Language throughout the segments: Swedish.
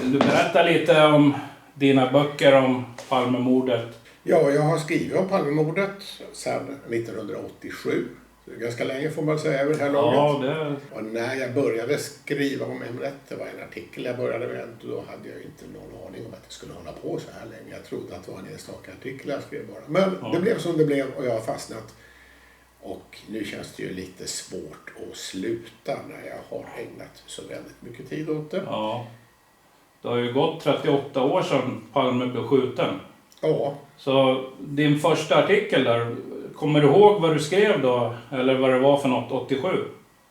Vill du berätta lite om dina böcker om Palmemordet? Ja, jag har skrivit om Palmemordet sedan 1987. Ganska länge får man säga vid det här laget. Och när jag började skriva om ämnet, det var en artikel jag började med, då hade jag inte någon aning om att det skulle hålla på så här länge. Jag trodde att det var en enstaka artikel jag skrev bara. Men det blev som det blev och jag har fastnat. Och nu känns det ju lite svårt att sluta när jag har ägnat så väldigt mycket tid åt det. Ja. Det har ju gått 38 år sedan Palme blev skjuten. Ja. Så din första artikel där, kommer du ihåg vad du skrev då? Eller vad det var för något 87?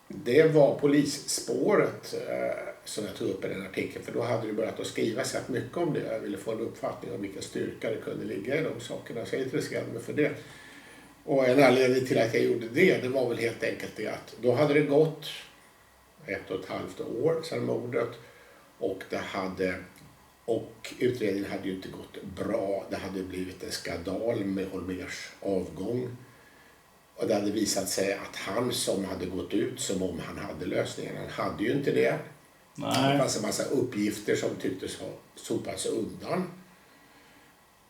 Det var polisspåret som jag tog upp i den artikeln. För då hade det börjat att skriva så mycket om det. Jag ville få en uppfattning om vilka styrka det kunde ligga i de sakerna. Så jag intresserade mig för det. Och en anledning till att jag gjorde det var väl helt enkelt det att då hade det gått 1,5 år sedan mordet. Och utredningen hade ju inte gått bra. Det hade blivit en skandal med Holmérs avgång. Och det hade visat sig att han som hade gått ut som om han hade lösningen, han hade ju inte det. Nej. Det fanns en massa uppgifter som tycktes ha sopats undan.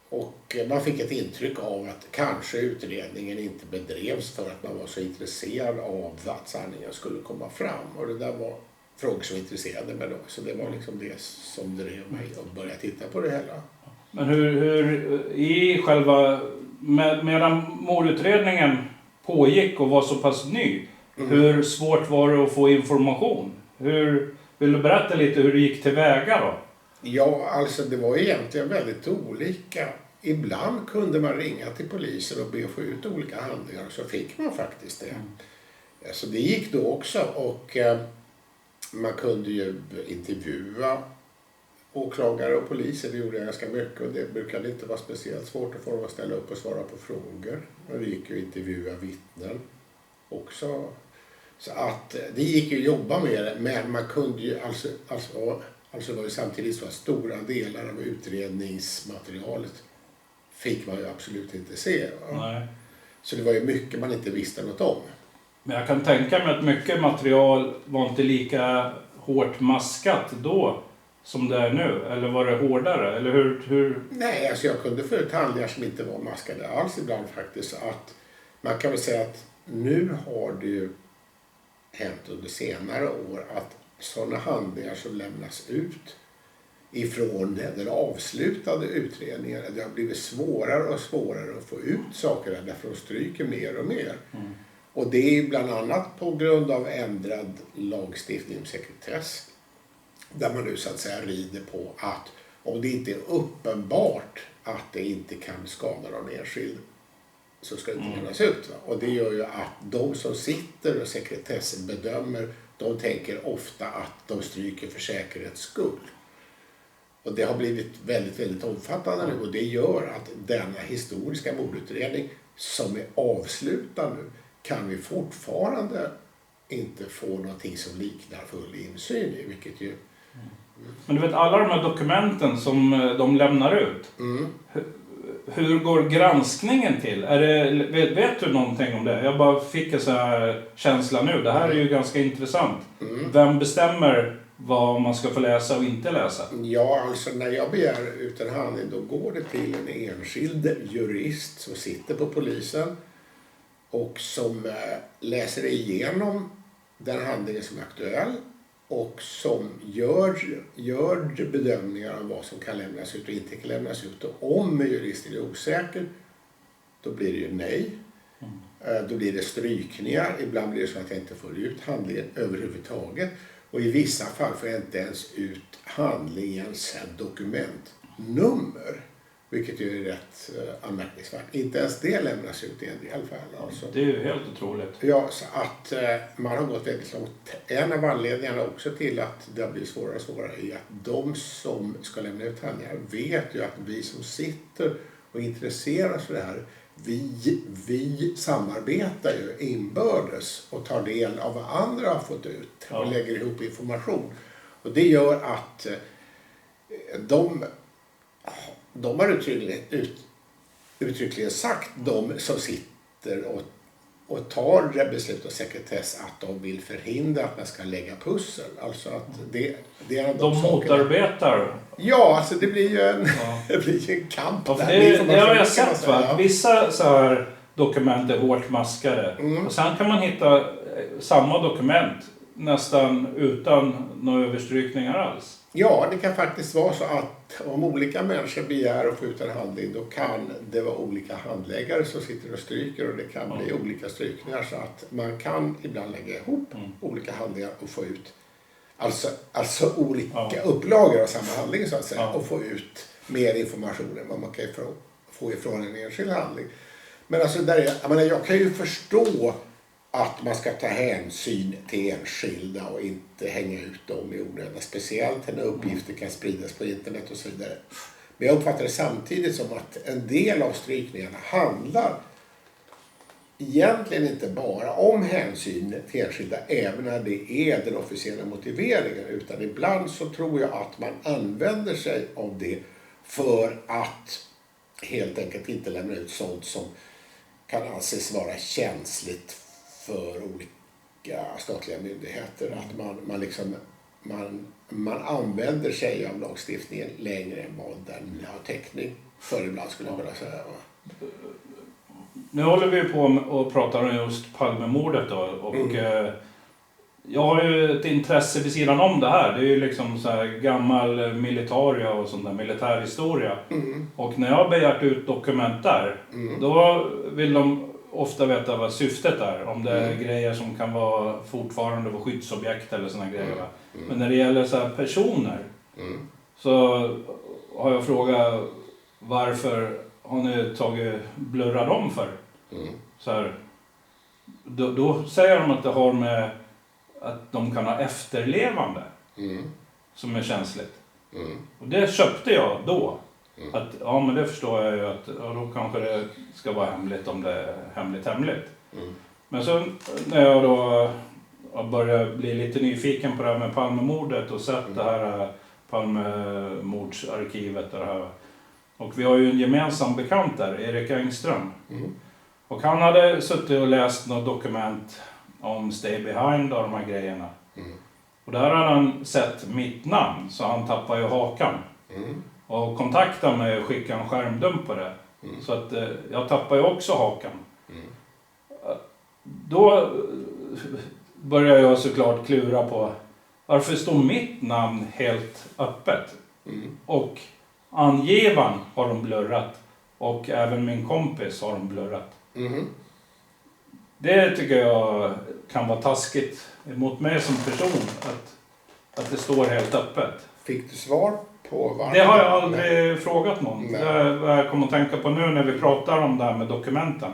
Och man fick ett intryck av att kanske utredningen inte bedrevs för att man var så intresserad av att sanningen skulle komma fram. Och det där var frågor som intresserade mig då. Så det var liksom det som drev mig att börja titta på det hela. Men hur i själva, medan mordutredningen pågick och var så pass ny, hur svårt var det att få information? Vill du berätta lite hur det gick tillväga då? Ja, alltså det var egentligen väldigt olika. Ibland kunde man ringa till polisen och be att få ut olika handlingar och så fick man faktiskt det. Så det gick då också och man kunde ju intervjua åklagare och poliser. Det gjorde jag ganska mycket och det brukade inte vara speciellt svårt att få dem att ställa upp och svara på frågor. Och det gick ju att intervjua vittnen också. Så att det gick ju att jobba med det, men man kunde ju alltså var det samtidigt så att stora delar av utredningsmaterialet fick man ju absolut inte se. Nej. Så det var ju mycket man inte visste något om. Men jag kan tänka mig att mycket material var inte lika hårt maskat då som det är nu. Eller var det hårdare? Eller hur? Nej, alltså jag kunde få ut handlingar som inte var maskade alls ibland faktiskt. Att man kan väl säga att nu har det ju hänt under senare år att sådana handlingar som lämnas ut ifrån den avslutade utredningen, det har blivit svårare och svårare att få ut saker där, därför de stryker mer och mer. Och det är bland annat på grund av ändrad lagstiftning om sekretess, där man nu så att säga rider på att om det inte är uppenbart att det inte kan skada någon enskild så ska det inte lämnas ut. Va? Och det gör ju att de som sitter och sekretessen bedömer, de tänker ofta att de stryker för säkerhets skull. Och det har blivit väldigt, väldigt omfattande nu och det gör att denna historiska mordutredning som är avslutad nu kan vi fortfarande inte få någonting som liknar full insyn i, vilket ju... Men du vet, alla de här dokumenten som de lämnar ut, hur går granskningen till? Vet du någonting om det? Jag bara fick en sån här känsla nu. Det här är ju ganska intressant. Vem bestämmer vad man ska få läsa och inte läsa? Ja, alltså när jag begär ut en handling då går det till en enskild jurist som sitter på polisen och som läser igenom den handlingen som är aktuell och som gör bedömningar av vad som kan lämnas ut och inte kan lämnas ut. Och om juristen är osäker, då blir det ju nej. Då blir det strykningar. Ibland blir det så att jag inte får ut handlingen överhuvudtaget. Och i vissa fall får jag inte ens ut handlingens dokumentnummer. Vilket ju är rätt anmärkningsvärt. Inte ens det lämnas ut i en del fall. Alltså. Det är ju helt otroligt. Ja, så att man har gått väldigt långt. En av anledningarna också till att det blir svårare och svårare är att de som ska lämna ut handlingar vet ju att vi som sitter och intresserar oss för det här, vi samarbetar ju inbördes och tar del av vad andra har fått ut och lägger ihop information. Och det gör att de har uttryckligen sagt, de som sitter och och tar det beslut om sekretess att de vill förhindra att man ska lägga pussel. Alltså att det är de motarbetar. Ja, alltså det blir ju det blir ju en kamp. Ja, det har jag sett, va? Vissa så här dokument är hårt maskade. Och sen kan man hitta samma dokument nästan utan några överstrykningar alls. Ja, det kan faktiskt vara så att om olika människor begär att få ut en handling, då kan det vara olika handläggare som sitter och stryker, och det kan bli olika strykningar, så att man kan ibland lägga ihop olika handlingar och få ut alltså olika upplagor av samma handling så att säga, och få ut mer information än vad man kan få ifrån en enskild handling. Men alltså jag kan ju förstå att man ska ta hänsyn till enskilda och inte hänga ut dem i onödan. Speciellt när uppgifter kan spridas på internet och så vidare. Men jag uppfattar det samtidigt som att en del av strykningarna handlar egentligen inte bara om hänsyn till enskilda, även när det är den officiella motiveringen. Utan ibland så tror jag att man använder sig av det för att helt enkelt inte lämna ut sånt som kan anses vara känsligt för olika statliga myndigheter. Att man använder sig av lagstiftningen längre än vad den har täckning för ibland, skulle jag vilja säga. Nu håller vi på och pratar om just Palmemordet då, och jag har ju ett intresse vid sidan om det här. Det är ju liksom så här gammal militaria och sån där militärhistoria. Och när jag har begärt ut dokument där, då vill de ofta veta vad syftet är. Om det är grejer som kan vara fortfarande vara skyddsobjekt eller såna grejer. Men när det gäller så här personer så har jag frågat, varför har ni blurrat dem för? Så här, då säger de att det har med att de kan ha efterlevande som är känsligt. Och det köpte jag då. Att, men det förstår jag ju att då kanske det ska vara hemligt om det är hemligt. Men så när jag då började bli lite nyfiken på det här med Palmemordet och sett det här Palmemordsarkivet och det här. Och vi har ju en gemensam bekant där, Erik Engström. Och han hade suttit och läst något dokument om Stay Behind och de här grejerna. Och där hade han sett mitt namn, så han tappade ju hakan. Och kontaktade mig och skickade en skärmdump på det. Så att jag tappade ju också hakan. Då började jag såklart klura på varför står mitt namn helt öppet. Och angivaren har de blurrat. Och även min kompis har de blurrat. Det tycker jag kan vara taskigt mot mig som person. Att det står helt öppet. Fick du svar på varför? Det har jag aldrig frågat någon. Det är jag kommer att tänka på nu när vi pratar om det här med dokumenten.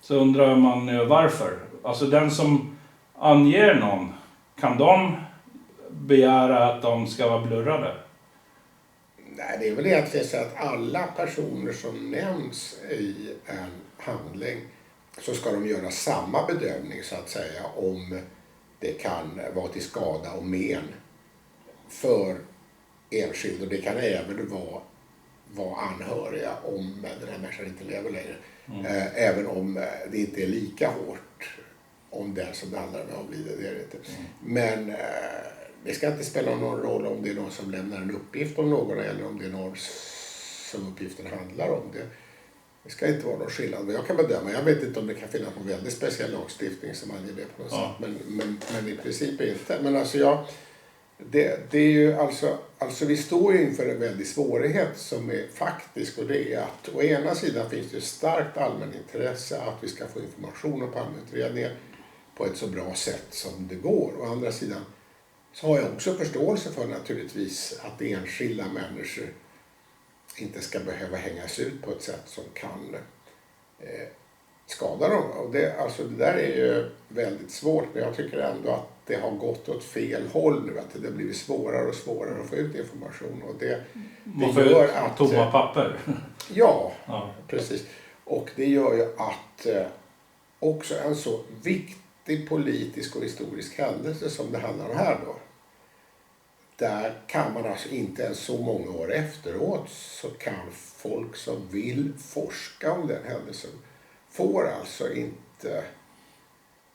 Så undrar man varför. Alltså den som anger någon, kan de begära att de ska vara blurrade? Nej, det är väl egentligen så att alla personer som nämns i en handling, så ska de göra samma bedömning så att säga om det kan vara till skada och men för enskild, och det kan även vara anhöriga om den här människan inte lever längre. Även om det inte är lika hårt om den som det handlar om avlider, det är det inte. Men det ska inte spela någon roll om det är någon som lämnar en uppgift om någon eller om det är någon som uppgiften handlar om. Det ska inte vara någon skillnad. Men jag kan bedöma, jag vet inte om det kan finnas någon väldigt speciell lagstiftning som anger det på något sätt. Men i princip inte. Men alltså det är ju alltså vi står ju inför en väldig svårighet som är faktisk, och det är att å ena sidan finns det ett starkt allmänintresse att vi ska få information om Palmeutredningen på ett så bra sätt som det går. Å andra sidan så har jag också förståelse för naturligtvis att enskilda människor inte ska behöva hängas ut på ett sätt som kan skada dem. Och det där är ju väldigt svårt, men jag tycker ändå att det har gått åt fel håll nu. Att det blir svårare och svårare att få ut information. Och det gör att tomma papper. Ja, precis. Och det gör ju att också en så viktig politisk och historisk händelse som det handlar om här då. Där kan man alltså inte ens så många år efteråt, så kan folk som vill forska om den händelsen får alltså inte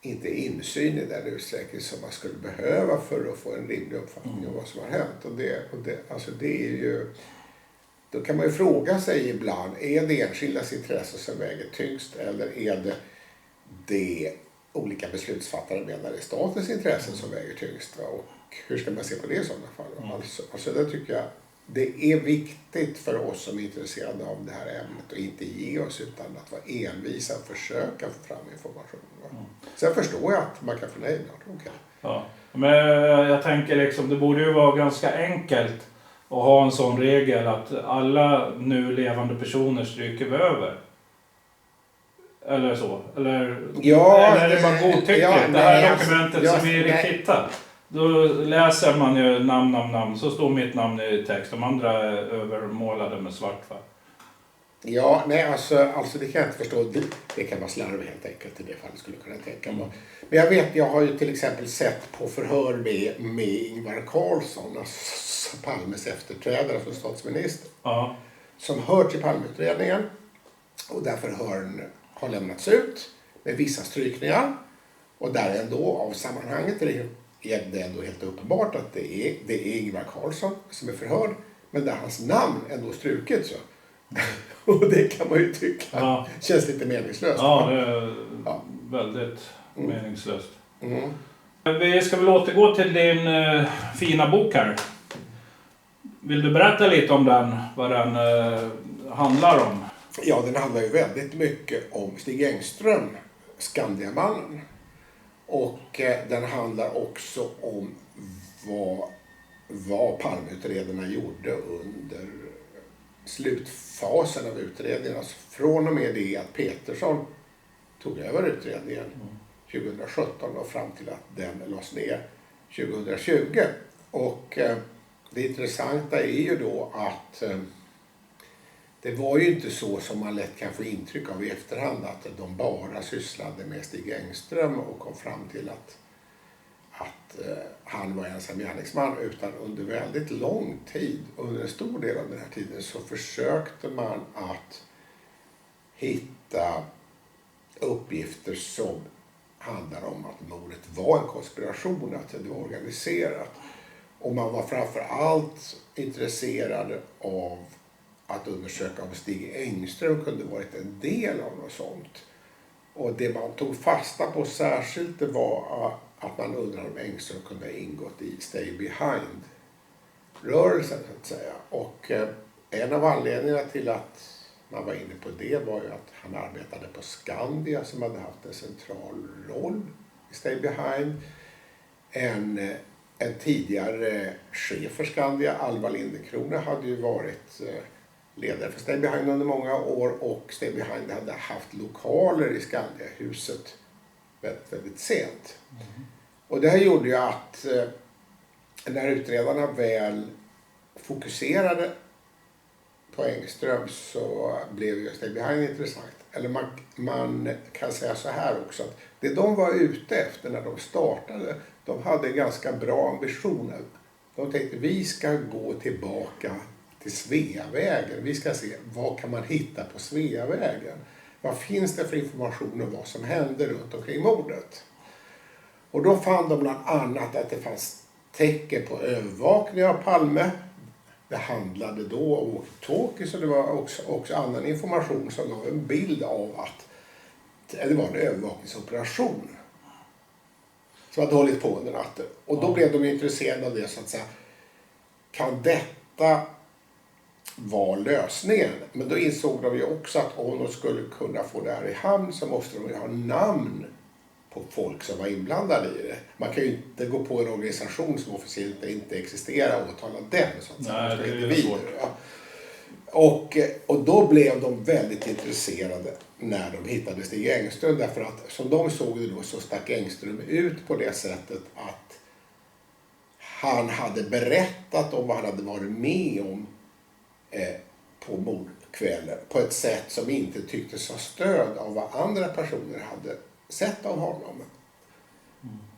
inte insyn i den utsträckning som man skulle behöva för att få en rimlig uppfattning om vad som har hänt. Alltså det är ju, då kan man ju fråga sig ibland, är det enskildas intresse som väger tyngst eller är det olika beslutsfattare menar det är statens intressen som väger tyngst? Va? Och hur ska man se på det i sådana fall? Alltså det tycker jag det är viktigt för oss som är intresserade av det här ämnet att inte ge oss utan att vara envisa och försöka få fram information. Sen förstår jag att man kan få nej. Okay. Ja. Men jag tänker liksom, det borde ju vara ganska enkelt att ha en sån regel att alla nu levande personer stryker vi över. Eller så. Eller är det bara godtyckligt? Det här dokumentet som Erik hittar. Då läser man ju namn. Så står mitt namn i text. De andra är övermålade med svart. Va? Ja, nej alltså det kan jag inte förstå. Det kan vara slarv helt enkelt i det fallet skulle jag kunna tänka mig. Men jag har ju till exempel sett på förhör med Ingvar Carlsson, alltså Palmes efterträdare som statsminister. Ja. Som hör till Palmeutredningen. Och därför har lämnats ut med vissa strykningar. Och där ändå av sammanhanget är det ändå helt uppenbart att det är Ingvar Carlsson som är förhörd. Men där hans namn ändå strukit så. Och det kan man ju tycka känns lite meningslöst. Ja, det är väldigt meningslöst. Vi ska väl återgå till din fina bok här. Vill du berätta lite om den? Vad den handlar om? Ja, den handlar ju väldigt mycket om Stig Engström, Skandiamannen. Och den handlar också om vad Palmeutredarna gjorde under slutfasen av utredningen. Alltså från och med det att Petersson tog över utredningen 2017 och fram till att den lades ner 2020. Och det intressanta är ju då att det var ju inte så som man lätt kan få intryck av i efterhand att de bara sysslade med Stig Engström och kom fram till att han var ensam gärningsman, utan under väldigt lång tid, under en stor del av den här tiden så försökte man att hitta uppgifter som handlar om att mordet var en konspiration, att det var organiserat. Och man var framför allt intresserad av att undersöka om Stig Engström kunde varit en del av något sånt. Och det man tog fasta på särskilt det var att man undrade om Engström kunde ha ingått i Stay Behind-rörelsen så att säga. Och en av anledningarna till att man var inne på det var ju att han arbetade på Skandia som hade haft en central roll i Stay Behind. En tidigare chef för Skandia, Alva Lindekrona, hade ju varit ledare för Stay Behind under många år och Stay Behind hade haft lokaler i Skandiahuset väldigt, väldigt sent. Och det här gjorde ju att när utredarna väl fokuserade på Engström så blev ju Stay Behind intressant. Eller man kan säga så här också att det de var ute efter när de startade, de hade ganska bra ambitioner. De tänkte vi ska gå tillbaka till Sveavägen. Vi ska se vad kan man hitta på Sveavägen. Vad finns det för information om vad som hände runt omkring mordet? Och då fann de bland annat att det fanns tecken på övervakning av Palme. Det handlade då om walkie-talkie, så det var också annan information som gav en bild av att det var en övervakningsoperation som hade hållit på under natten. Och då blev de intresserade av det så att säga. Kan detta vara lösningen? Men då insåg de ju också att om de skulle kunna få det här i hamn så måste de ju ha namn på folk som var inblandade i det. Man kan ju inte gå på en organisation som officiellt inte existerar och åtala den så att säga. Nej, det är svårt. Ja. Och då blev de väldigt intresserade när de hittade Stig Engström, därför att som de såg det då så stack Engström ut på det sättet att han hade berättat om vad han hade varit med om på mordkvällen på ett sätt som inte tycktes ha stöd av vad andra personer hade sett av honom.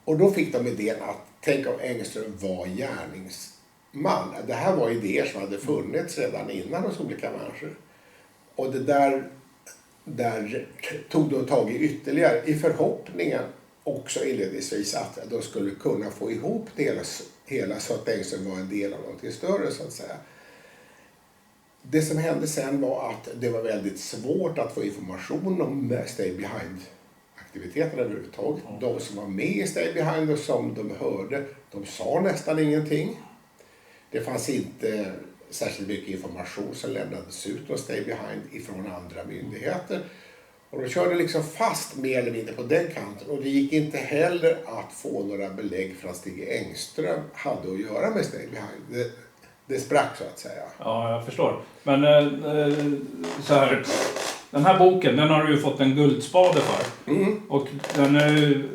Och då fick de idén att tänk om Engström var gärningsman. Det här var idéer som hade funnits redan innan hos olika människor. Och det där där tog de tag i ytterligare i förhoppningen också inledningsvis att de skulle kunna få ihop det hela så att Engström var en del av något större så att säga. Det som hände sen var att det var väldigt svårt att få information om Stay Behind-aktiviteterna överhuvudtaget. De som var med i Stay Behind och som de hörde, de sa nästan ingenting. Det fanns inte särskilt mycket information som lämnades ut om Stay Behind ifrån andra myndigheter. Och de körde liksom fast mer eller mindre på den kanten. Och det gick inte heller att få några belägg för att Stig Engström hade att göra med Stay Behind. Det sprack så att säga. Ja, jag förstår. Men så här, den här boken, den har du ju fått en guldspade för. Och den är ju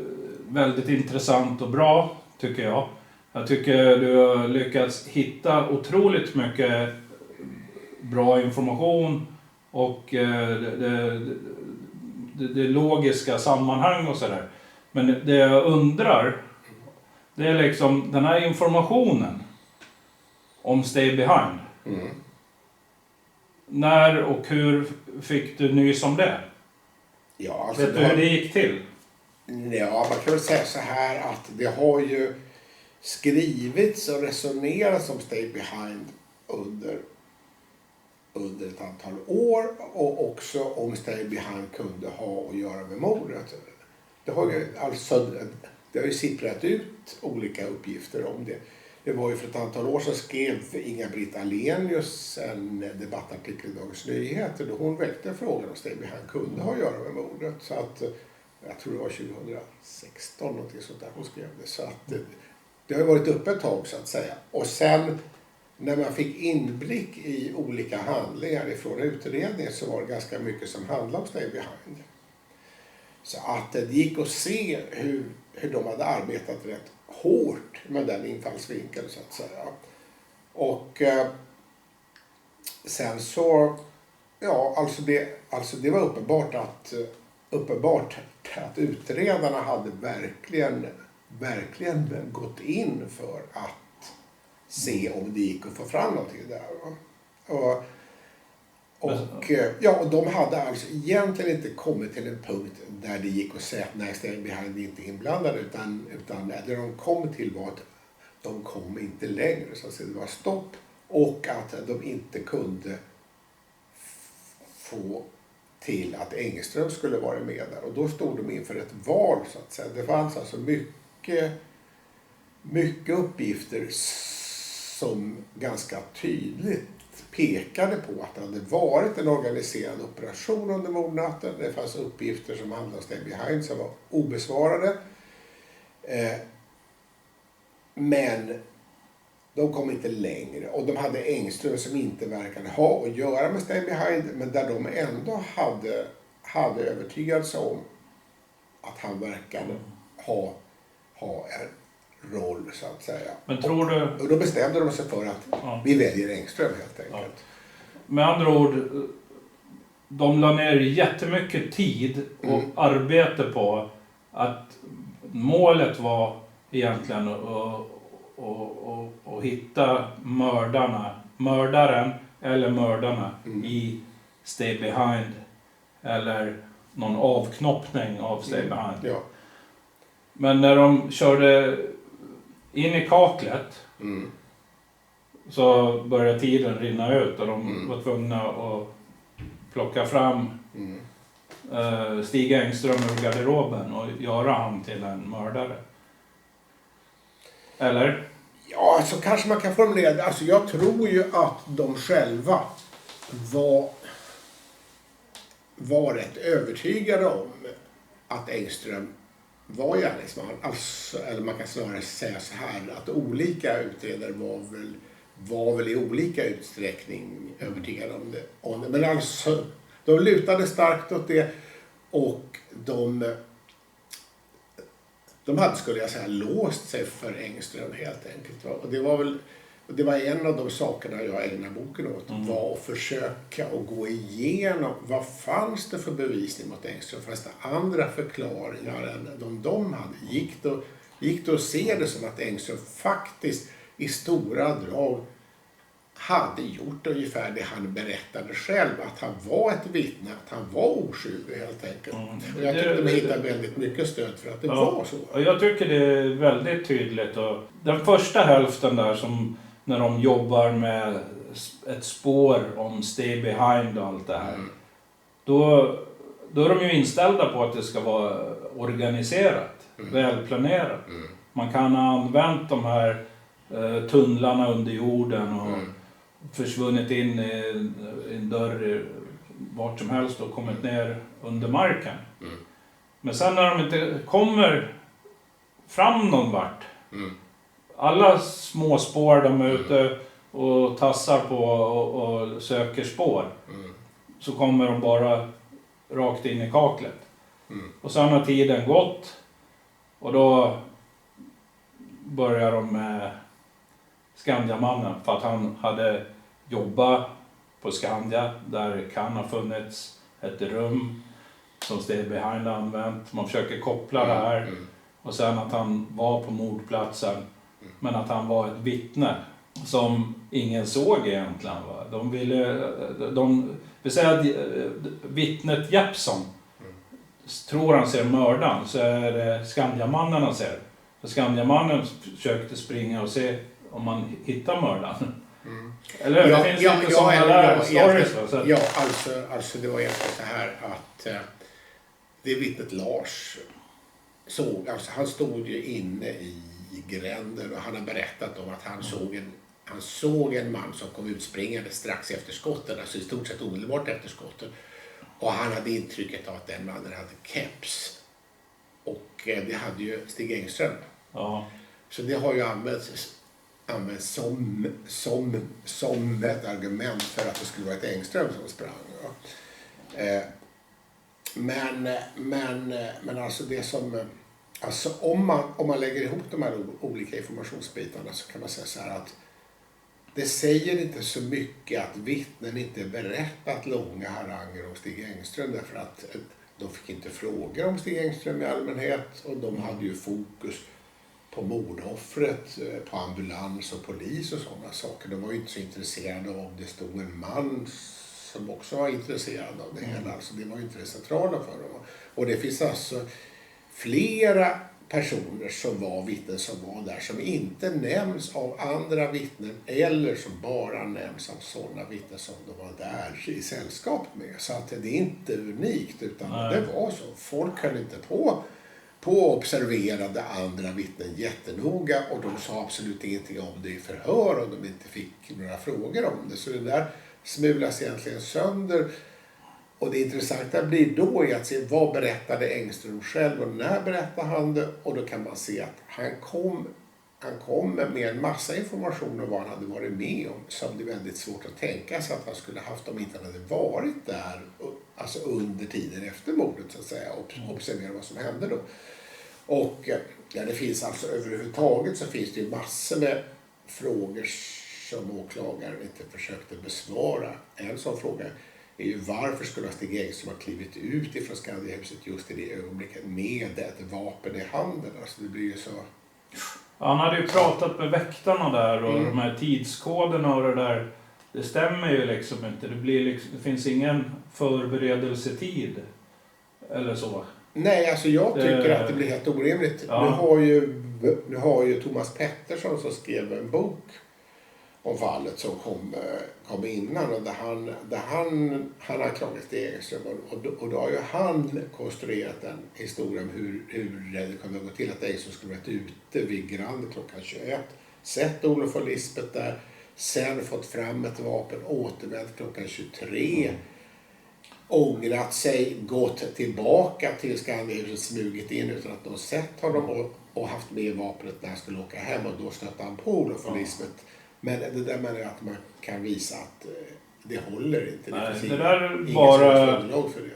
väldigt intressant och bra, tycker jag. Jag tycker du har lyckats hitta otroligt mycket bra information och det logiska sammanhang och sådär. Men det jag undrar, det är liksom den här informationen om Stay Behind. När och hur fick du nys om det? Ja, alltså Vet du hur det gick till? Ja, man kan väl säga så här att det har ju skrivits och resonerats om Stay Behind under ett antal år och också om Stay Behind kunde ha att göra med mordet. Det har ju sipprat ut olika uppgifter om det. Det var ju för ett antal år sedan skrev Inga-Britt Ahlenius en debattartikel i Dagens Nyheter då hon väckte frågan om Stay Behind kunde ha att göra med mordet. Så att jag tror det var 2016 någonting sånt där hon skrev det. Så att det har varit uppe ett tag så att säga. Och sen när man fick inblick i olika handlingar ifrån utredningen så var det ganska mycket som handlade om Stay Behind. Så att det gick att se hur de hade arbetat rätt hårt med den infallsvinkeln så att säga. Och sen så, ja alltså det var uppenbart att utredarna hade verkligen gått in för att se om det gick att få fram någonting där. Och de hade alltså egentligen inte kommit till en punkt där det gick att säga att nej, Stay Behind är inte inblandad utan det de kom till var att de kom inte längre så att det var stopp och att de inte kunde få till att Engström skulle vara med där och då stod de inför ett val så att säga. Det fanns alltså mycket uppgifter som ganska tydligt pekade på att det hade varit en organiserad operation under mordnatten. Det fanns uppgifter som handlade om Stay Behind som var obesvarade. Men de kom inte längre. Och de hade Engström som inte verkade ha att göra med Stay Behind. Men där de ändå hade övertygats om att han verkade ha en roll så att säga. Men tror du... Och då bestämde de sig för att vi väljer Engström helt enkelt. Ja. Med andra ord, de la ner jättemycket tid och arbete på att målet var egentligen att hitta mördaren eller mördarna i Stay Behind eller någon avknoppning av Stay Behind. Ja. Men när de körde in i kaklet så började tiden rinna ut och de var tvungna att plocka fram Stig Engström ur garderoben och göra han till en mördare. Eller? Ja, så kanske man kan formulera det. Alltså jag tror ju att de själva var rätt övertygade om att Engström var gärningsman. Alltså, eller man kan snarare säga så här att olika utredare var väl i olika utsträckning övertygade om det. Men alltså, de lutade starkt åt det och de hade, skulle jag säga, låst sig för Engström helt enkelt. Och det var en av de sakerna jag ägnade boken åt. Var att försöka att gå igenom vad fanns det för bevisning mot Engström. Fanns det andra förklaringar än de hade. Gick det att se det som att Engström faktiskt i stora drag hade gjort ungefär det han berättade själv, att han var ett vittne, att han var oskyldig helt enkelt. Och jag tyckte de hittade väldigt mycket stöd för att det var så. Och jag tycker det är väldigt tydligt. Och den första hälften där som när de jobbar med ett spår om stay behind och allt det här. Då är de ju inställda på att det ska vara organiserat, välplanerat. Man kan ha använt de här tunnlarna under jorden och försvunnit in i en dörr vart som helst och kommit ner under marken. Men sen när de inte kommer fram någon vart, alla små spår de är ute och tassar på och söker spår, så kommer de bara rakt in i kaklet. Och sen har tiden gått och då börjar de med Skandiamannen, för att han hade jobbat på Skandia där kan ha funnits ett rum som Stay Behind använt. Man försöker koppla det här och sen att han var på mordplatsen, men att han var ett vittne som ingen såg egentligen. Va? Vi säger att vittnet Jeppson tror han ser mördaren, så är det Skandiamannen han ser. För Skandiamannen försökte springa och se om man hittar mördaren. Eller det finns lite sådana där stories. Ja, alltså det var egentligen så här att det vittnet Lars såg, alltså han stod ju inne i gränden och han har berättat om att han såg en man som kom ut springande strax efter skotten, alltså i stort sett omedelbart efter skotten. Och han hade intrycket av att den mannen hade keps. Och det hade ju Stig Engström. Ja. Så det har ju använts som ett argument för att det skulle vara ett Engström som sprang. Ja. Men alltså det som... Alltså om man lägger ihop de här olika informationsbitarna så kan man säga så här att det säger inte så mycket att vittnen inte berättat långa haranger om Stig Engström, därför att de fick inte frågor om Stig Engström i allmänhet och de hade ju fokus på mordoffret, på ambulans och polis och sådana saker. De var ju inte så intresserade av det stod en man som också var intresserad av det hela. Alltså det var ju inte det centrala för dem. Och det finns alltså flera personer som var vittnen som var där som inte nämns av andra vittnen eller som bara nämns av sådana vittnen som de var där i sällskap med. Så att det är inte unikt, utan det var så. Folk höll inte på observerade andra vittnen jättenoga och de sa absolut ingenting om det i förhör och de inte fick några frågor om det. Så det där smulas egentligen sönder. Och det intressanta blir då att se vad berättade Engström själv och när berättade han det. Och då kan man se att han kom med en massa information om vad han hade varit med om. Som det är väldigt svårt att tänka sig att han skulle haft om inte han hade varit där. Alltså under tiden efter mordet så att säga. Och observera vad som hände då. Och ja, det finns alltså överhuvudtaget så finns det ju massor med frågor som åklagaren inte försökte besvara. En sån fråga är ju varför skulle Stig Engström ha klivit ut ifrån Skandiahuset just i det ögonblicket med ett vapen i handen. Alltså det blir ju så... Han hade ju pratat med väktarna där och de här tidskoderna och det där. Det stämmer ju liksom inte. Det finns ingen förberedelsetid eller så. Nej, alltså jag tycker att det blir helt orimligt. Ja. Nu har ju Thomas Pettersson som skrev en bok om fallet som kom innan och där han har klagat Stig Engström och då har ju han konstruerat en historia om hur det kunde gå till att Engström skulle varit ute vid Grand klockan 21, sett Olof och Lisbeth där, sen fått fram ett vapen, återvänt klockan 23, ångrat sig, gått tillbaka till Skandiahuset, smugit in utan att de sett honom och haft med vapnet när han skulle åka hem och då stötte han på Olof och Lisbeth. Men det där menar jag att man kan visa att det håller inte. Nej, det där är bara för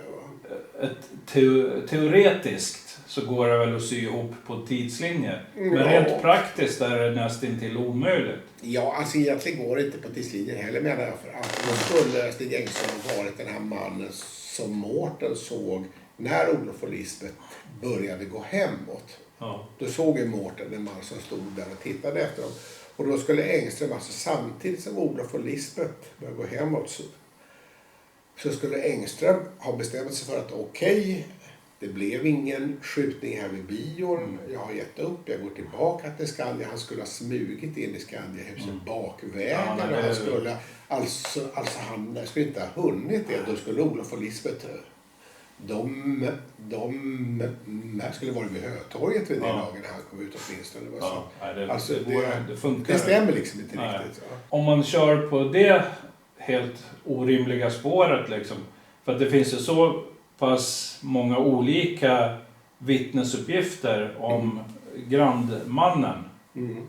det, teoretiskt så går det väl att sy ihop på tidslinjer. Men rent praktiskt är det nästintill omöjligt. Ja, alltså egentligen går det inte på tidslinjer heller menar jag. För att då skulle Stig Engström ha varit den här mannen som Mårten såg när Olof och Lisbeth började gå hemåt. Ja. Då såg ju Mårten en man som stod där och tittade efter dem. Och då skulle Engström, alltså samtidigt som Olof och Lisbeth började gå hemåt, så skulle Engström ha bestämt sig för att okej, det blev ingen skjutning här vid bion. Jag har gett upp, jag går tillbaka till Skandia. Han skulle ha smugit in i Skandiahuset bakvägen. Ja, Han skulle, alltså han skulle inte ha hunnit det. Då skulle Olof och Lisbeth, de skulle varit vid Hötorget vid det lagen när han kom ut åtminstone. Det var så. Alltså, det stämmer liksom inte riktigt. Ja. Om man kör på det helt orimliga spåret liksom. För att det finns ju så pass många olika vittnesuppgifter om grandmannen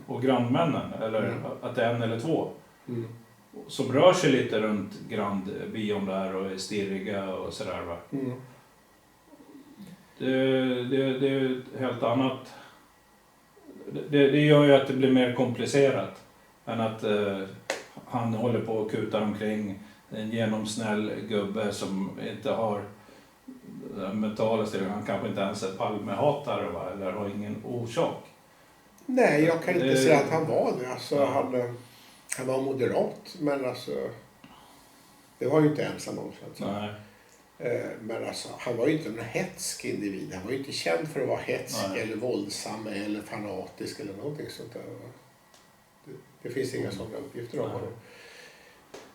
och grandmännen. Eller att det är en eller två. Som rör sig lite runt grandbion där och är stirriga och sådär va. Det är ett helt annat. Det gör ju att det blir mer komplicerat än att han håller på och kutar omkring en genomsnäll gubbe som inte har mentala styrka. Han kanske inte ens är Palmehatare va? Eller har ingen orsak. Nej, jag kan inte säga att han var det. Alltså, han var moderat, men alltså det var ju inte ensam om så att säga. Men alltså, han var ju inte en hetsk individ. Han var ju inte känd för att vara hetsk eller våldsam eller fanatisk eller någonting sånt där. Det finns inga sådana uppgifter om honom.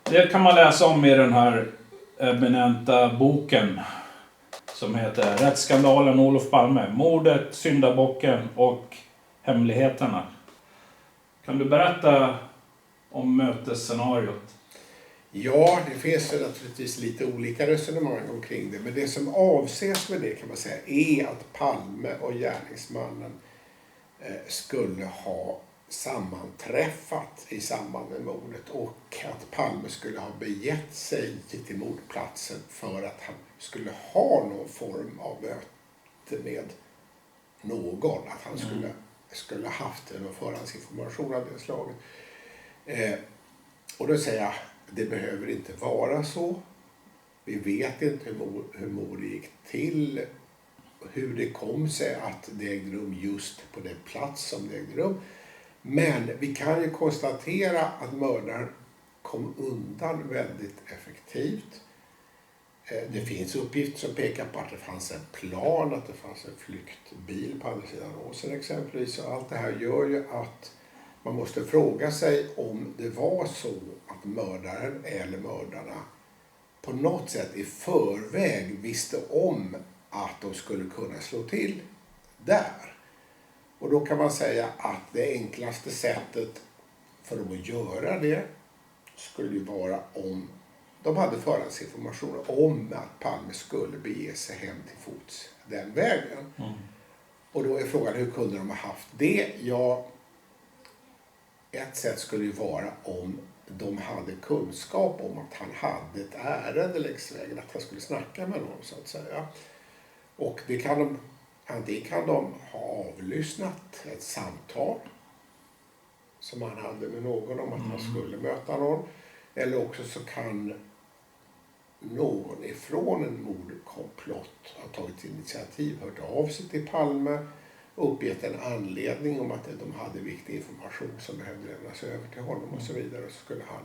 Det kan man läsa om i den här eminenta boken som heter Rättsskandalen Olof Palme. Mordet, syndabocken och hemligheterna. Kan du berätta om mötesscenariot? Ja, det finns naturligtvis lite olika resonemang omkring det. Men det som avses med det kan man säga är att Palme och gärningsmannen skulle ha sammanträffat i samband med mordet. Och att Palme skulle ha begett sig till mordplatsen för att han skulle ha någon form av möte med någon. Att han skulle haft någon förhandsinformation av det slaget. Och då säger jag, det behöver inte vara så. Vi vet inte hur mordet gick till. Hur det kom sig att det ägde rum just på den plats som det ägde rum. Men vi kan ju konstatera att mördaren kom undan väldigt effektivt. Det finns uppgifter som pekar på att det fanns en plan, att det fanns en flyktbil på andra sidan åsen exempelvis. Och allt det här gör ju att man måste fråga sig om det var så att mördaren eller mördarna på något sätt i förväg visste om att de skulle kunna slå till där. Och då kan man säga att det enklaste sättet för dem att göra det skulle ju vara om de hade förhandsinformation om att Palme skulle bege sig hem till fots den vägen. Och då är frågan, hur kunde de ha haft det? Ja, ett sätt skulle ju vara om de hade kunskap om att han hade ett ärende längs vägen, att han skulle snacka med någon så att säga. Och det kan de, antingen kan de ha avlyssnat ett samtal som han hade med någon om att han skulle möta någon. Eller också så kan någon ifrån en mordkomplott ha tagit initiativ, hört av sig till Palme, uppgett en anledning om att de hade viktig information som behövde lämnas över till honom och så vidare. Så skulle han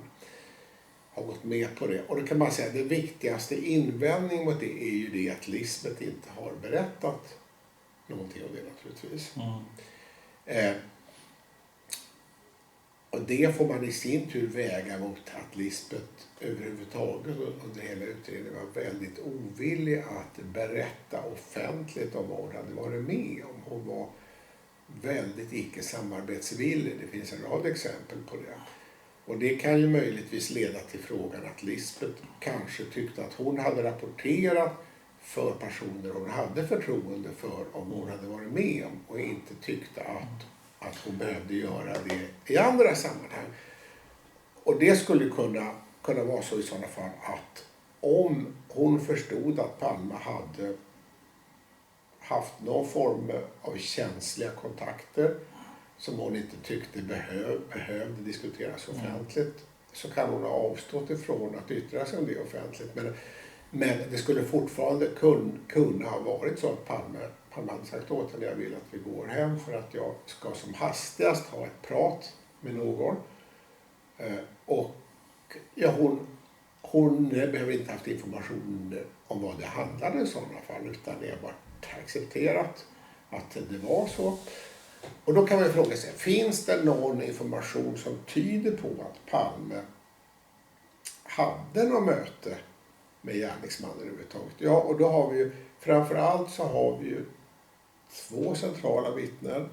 ha gått med på det. Och då kan man säga att det viktigaste invändningen mot det är ju det att Lisbeth inte har berättat någonting om det naturligtvis. Och det får man i sin tur väga mot att Lisbeth överhuvudtaget under hela utredningen var väldigt ovillig att berätta offentligt om vad hon hade varit med om. Hon var väldigt icke-samarbetsvillig. Det finns en rad exempel på det. Och det kan ju möjligtvis leda till frågan att Lisbeth kanske tyckte att hon hade rapporterat för personer hon hade förtroende för om hon hade varit med om och inte tyckte att hon behövde göra det i andra sammanhang. Och det skulle kunna vara så i sådana fall att om hon förstod att Palme hade haft någon form av känsliga kontakter som hon inte tyckte behövde diskuteras offentligt, så kan hon ha avstått ifrån att yttra sig om det offentligt. Men det skulle fortfarande kunna ha varit så att Palme hade sagt åt henne, jag vill att vi går hem för att jag ska som hastigast ha ett prat med någon. Och ja, hon behöver inte haft information om vad det handlade i sådana fall, utan det har bara accepterat att det var så. Och då kan man fråga sig, finns det någon information som tyder på att Palme hade något möte med gärningsmannen överhuvudtaget? Ja, och då har vi ju, framförallt så har vi ju 2 centrala vittnen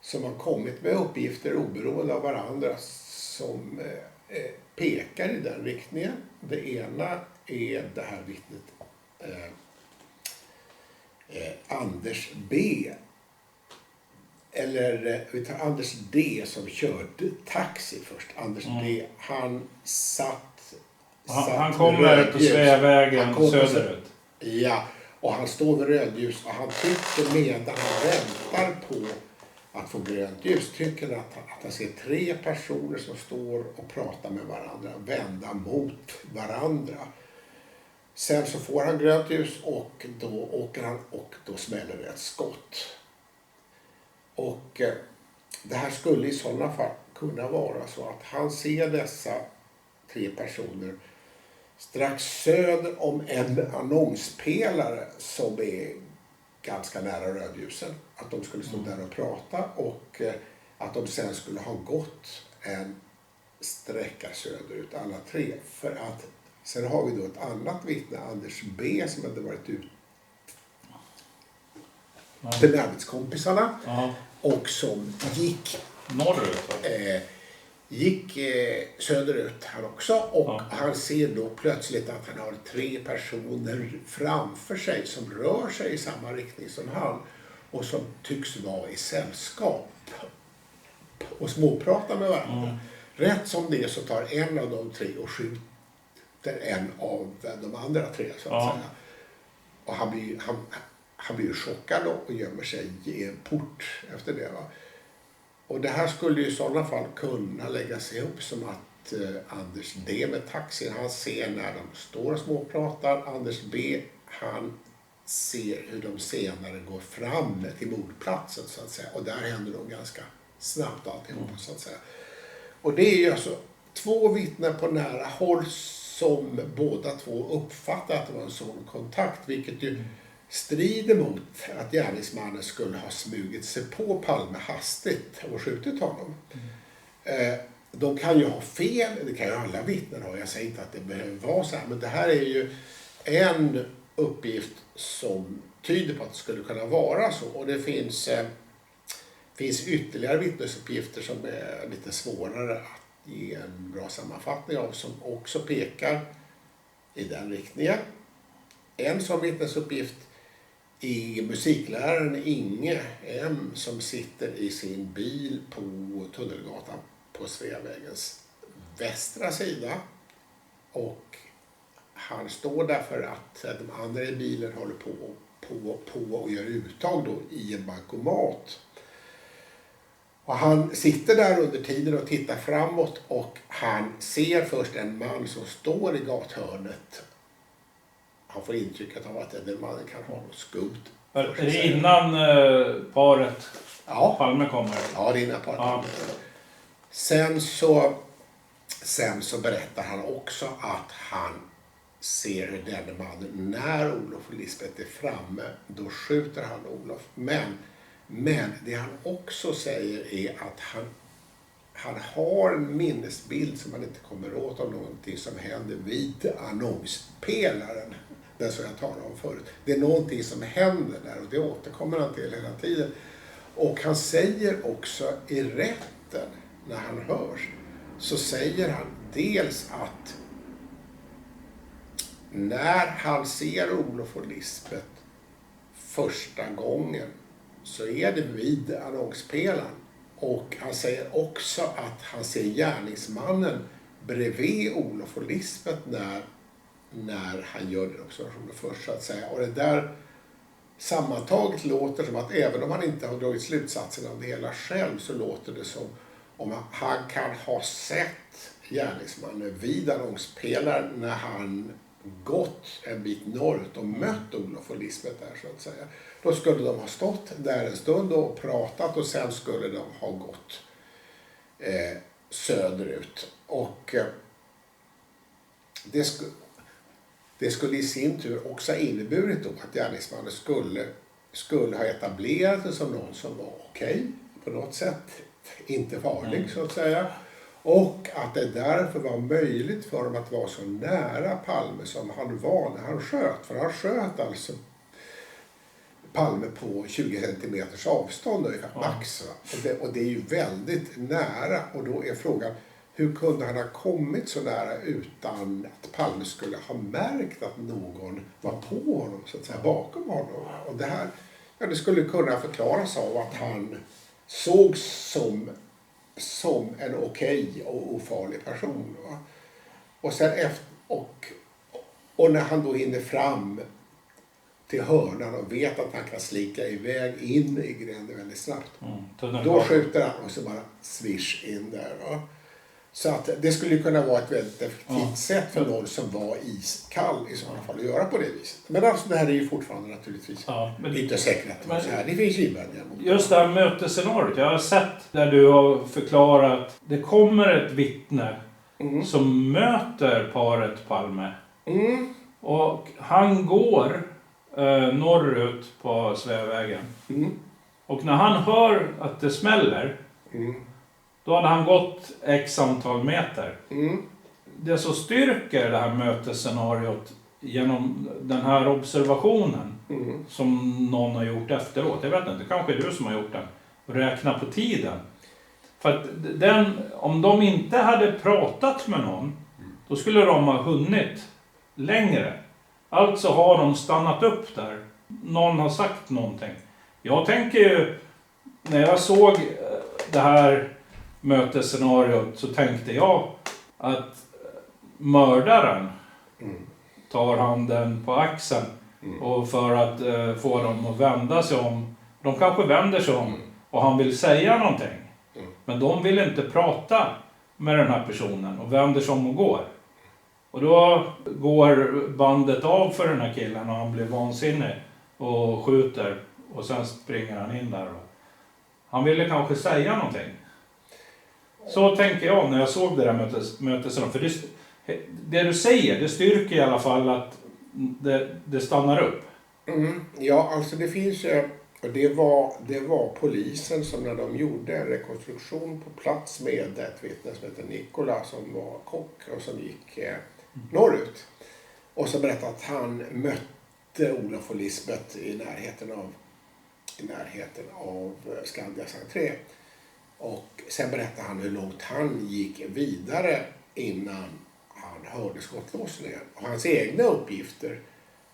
som har kommit med uppgifter oberoende av varandra som pekar i den riktningen. Det ena är det här vittnet Anders B. Eller vi tar Anders D som körde taxi först. Anders D, han satt Han kommer på Sveavägen söderut. Ja, och han står vid rödljus och han tycker medan han väntar på att få grönt ljus, tycker att han ser 3 personer som står och pratar med varandra, vända mot varandra. Sen så får han grönt ljus och då åker han och då smäller det ett skott. Och det här skulle i sådana fall kunna vara så att han ser dessa 3 personer strax söder om en annonspelare som är ganska nära rödljusen. Att de skulle stå där och prata och att de sen skulle ha gått en sträcka söderut alla 3. För att sen har vi då ett annat vittne, Anders B, som hade varit ute till arbetskompisarna och som gick norrut. Gick söderut här också och han ser då plötsligt att han har 3 personer framför sig som rör sig i samma riktning som han och som tycks vara i sällskap och småpratar med varandra. Rätt som det så tar en av de 3 och skjuter en av de andra 3 så att säga. Och han blir chockad och gömmer sig i en port efter det, va. Och det här skulle i sådana fall kunna läggas ihop som att Anders D med taxin, han ser när de står och småpratar. Anders B, han ser hur de senare går fram till mordplatsen så att säga. Och där händer de ganska snabbt alltihopa så att säga. Och det är ju alltså 2 vittnen på nära håll som båda 2 uppfattar att det var en sån kontakt, vilket ju strider mot att gärningsmannen skulle ha smugit sig på Palme hastigt och skjutit honom. De kan ju ha fel, det kan ju alla vittnen ha. Jag säger inte att det behöver vara så här, men det här är ju en uppgift som tyder på att det skulle kunna vara så. Och det finns ytterligare vittnesuppgifter som är lite svårare att ge en bra sammanfattning av, som också pekar i den riktningen. En sån vittnesuppgift i musikläraren Inge M som sitter i sin bil på Tunnelgatan på Sveavägens västra sida. Och han står där för att de andra i bilen håller på och gör uttag då i en bankomat. Och han sitter där under tiden och tittar framåt och han ser först en man som står i gathörnet. Han får intrycket av att den mannen kan ha något skumt. Är det innan paret Palme kommer? Ja, det är innan paret Palme. Sen så berättar han också att han ser hur den mannen, när Olof och Lisbeth är framme, då skjuter han Olof. Men det han också säger är att han har en minnesbild som man inte kommer åt av någonting som händer vid annonspelaren. Den som jag talade om förut. Det är någonting som händer där och det återkommer han till hela tiden. Och han säger också i rätten när han hörs, så säger han dels att när han ser Olof och Lisbeth första gången så är det vid annonspelaren. Och han säger också att han ser gärningsmannen bredvid Olof och Lisbeth när han gör den observationen först så att säga. Och det där sammantaget låter som att även om han inte har dragit slutsatsen av det hela själv, så låter det som om han kan ha sett gärningsmannen vid annonspelaren när han gått en bit norrut och mött Olof och Lisbeth där så att säga. Då skulle de ha stått där en stund och pratat och sen skulle de ha gått söderut. Och det skulle i sin tur också ha inneburit då att gärningsmannen skulle ha etablerat det som någon som var okej, på något sätt. Inte farlig så att säga. Och att det därför var möjligt för dem att vara så nära Palme som han var när han sköt. För han sköt alltså Palme på 20 centimeters avstånd ungefär, max. Och det är ju väldigt nära. Och då är frågan, hur kunde han ha kommit så nära utan att Palme skulle ha märkt att någon var på honom, så att säga, bakom honom. Och det här, det skulle kunna förklaras av att han sågs som en okej och ofarlig person. Va? Och sen och när han då hinner fram till hörnan och vet att han kan slika iväg in i gränden väldigt snabbt. Då skjuter han och så bara swish in där. Va? Så att det skulle kunna vara ett väldigt effektivt sätt för någon som var iskall i sådana fall att göra på det viset. Men alltså det här är ju fortfarande naturligtvis inte säkert att det var så här. Det finns invändningar mot det. Just det här mötesscenariot. Jag har sett där du har förklarat. Det kommer ett vittne som möter paret Palme. Och han går norrut på Sveavägen. Och när han hör att det smäller. Då hade han gått x antal meter. Det som styrker det här mötesscenariot genom den här observationen som någon har gjort efteråt. Jag vet inte, kanske du som har gjort den. Räkna på tiden. För att om de inte hade pratat med någon, då skulle de ha hunnit längre. Alltså har de stannat upp där. Någon har sagt någonting. Jag tänker ju, när jag såg det här mötesscenariot så tänkte jag att mördaren tar handen på axeln och för att få dem att vända sig om. De kanske vänder sig om och han vill säga någonting. Men de vill inte prata med den här personen och vänder sig om och går. Och då går bandet av för den här killen och han blir vansinnig och skjuter och sen springer han in där. Han ville kanske säga någonting. Så tänker jag när jag såg det där mötesrummet. För det du säger, det styrker i alla fall att det stannar upp. Ja, alltså det finns ju, och det var polisen som när de gjorde en rekonstruktion på plats med ett vittne som heter Nikola som var kock och som gick norrut. Och så berättade att han mötte Olof och Lisbeth i närheten av Skandias entré. Och sen berättade han hur långt han gick vidare innan han hörde skottlåsningen. Och hans egna uppgifter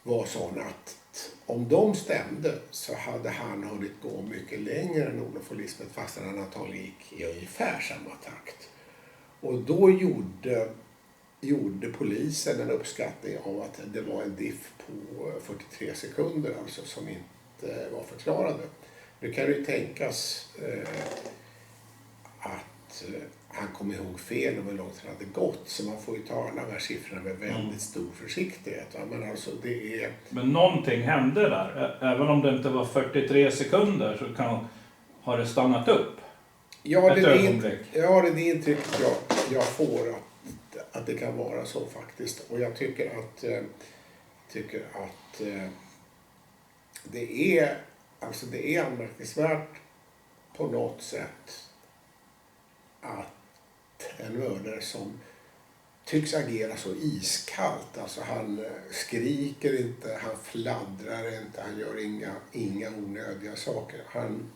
var sådana att om de stämde så hade han hunnit gå mycket längre än Olof och Lisbeth fast han antagligen gick i ungefär samma takt. Och då gjorde polisen en uppskattning av att det var en diff på 43 sekunder alltså som inte var förklarade. Nu kan det ju tänkas att han kom ihåg fel och hur långt han hade gått. Så man får ju ta alla de här siffrorna med väldigt stor försiktighet. Men, alltså, Men någonting hände där. Även om det inte var 43 sekunder så har det stannat upp. Ja, det är det intrycket jag får att det kan vara så faktiskt. Och jag tycker att det är anmärkningsvärt på något sätt att en mördare som tycks agera så iskallt. Alltså han skriker inte, han fladdrar inte, han gör inga onödiga saker. Han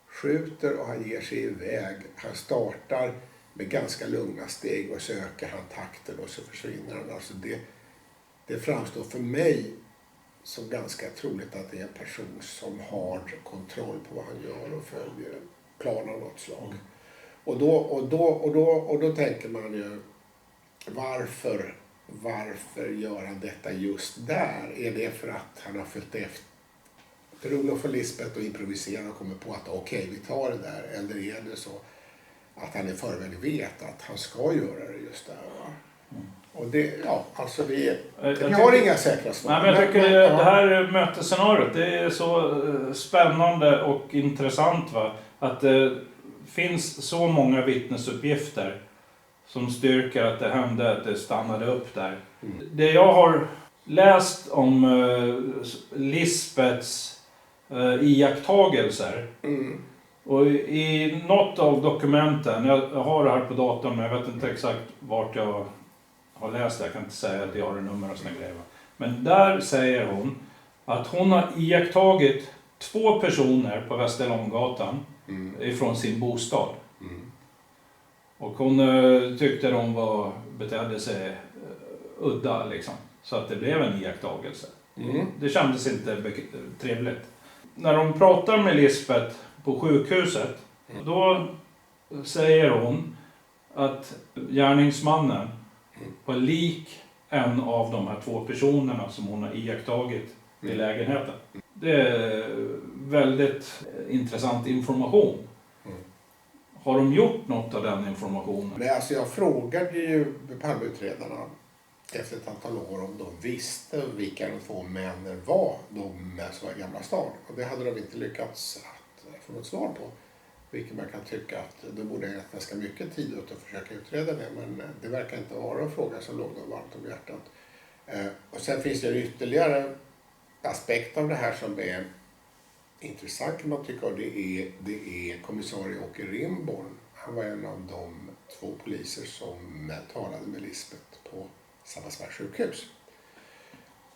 skjuter och han ger sig iväg. Han startar med ganska lugna steg och söker han takten och så försvinner han. Alltså det framstår för mig som ganska troligt att det är en person som har kontroll på vad han gör och följer en plan av något slag. Och då tänker man ju, varför gör han detta just där? Är det för att han har följt efter Olof och Lisbeth och improviserar och kommer på att okej, vi tar det där? Eller är det så att han i förväg vet att han ska göra det just där? Va? Och vi har inga säkra svar. Nej, men jag tycker det här mötesscenariot, det är så spännande och intressant. Va? Att finns så många vittnesuppgifter som styrker att det hände, att det stannade upp där. Det jag har läst om Lisbeths iakttagelser. Och i något av dokumenten, jag har det här på datorn men jag vet inte exakt vart jag har läst det. Jag kan inte säga att jag har nummer och såna grejer. Men där säger hon att hon har iakttagit 2 personer på Västerlånggatan ifrån sin bostad. Och hon tyckte de betedde sig udda liksom. Så att det blev en iakttagelse. Det kändes inte trevligt. När de pratar med Lisbeth på sjukhuset, då säger hon att gärningsmannen var lik en av de här 2 personerna som hon har iakttagit i lägenheten. Det är väldigt intressant information. Har de gjort något av den informationen? Nej, alltså jag frågade ju Palmeutredarna efter ett antal år om de visste vilka de 2 männen var, de som var i Gamla stan. Och det hade de inte lyckats att få något svar på. Vilket man kan tycka att det borde ha ganska mycket tid åt att försöka utreda det. Men det verkar inte vara en fråga som låg dem varmt om hjärtat. Och sen finns det ytterligare aspekt av det här som är intressant kan man tycka. Och det är kommissarie Åke Rimborn. Han var en av de 2 poliser som talade med Lisbeth på Sabbatsbergs sjukhus.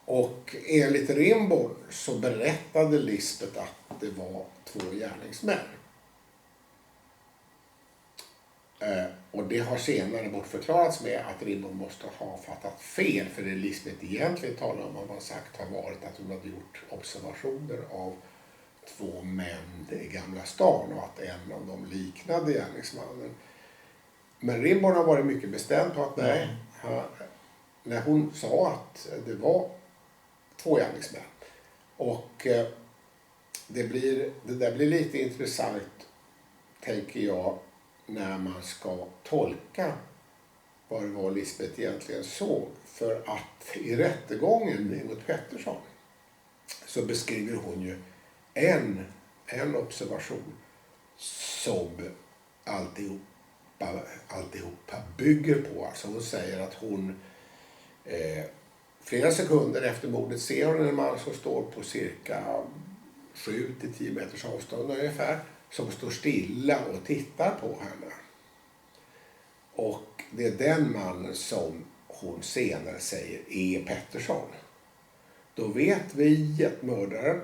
Och enligt Rimborn så berättade Lisbeth att det var 2 gärningsmän. Och det har senare bortförklarats med att Rimborn måste ha fattat fel. För det Lisbeth egentligen talar om, har sagt, har varit att hon hade gjort observationer av 2 män i Gamla stan och att en av dem liknade gärningsmannen. Men Rimborn har varit mycket bestämd på att nej, när hon sa att det var 2 gärningsmän. Och det där blir lite intressant, tänker jag, när man ska tolka vad det var Lisbeth egentligen såg. För att i rättegången mot Pettersson så beskriver hon ju en observation som alltihopa bygger på. Alltså hon säger att hon flera sekunder efter mordet ser hon en man som står på cirka 7-10 meters avstånd ungefär. Som står stilla och tittar på henne. Och det är den mannen som hon senare säger är Pettersson. Då vet vi att mördaren,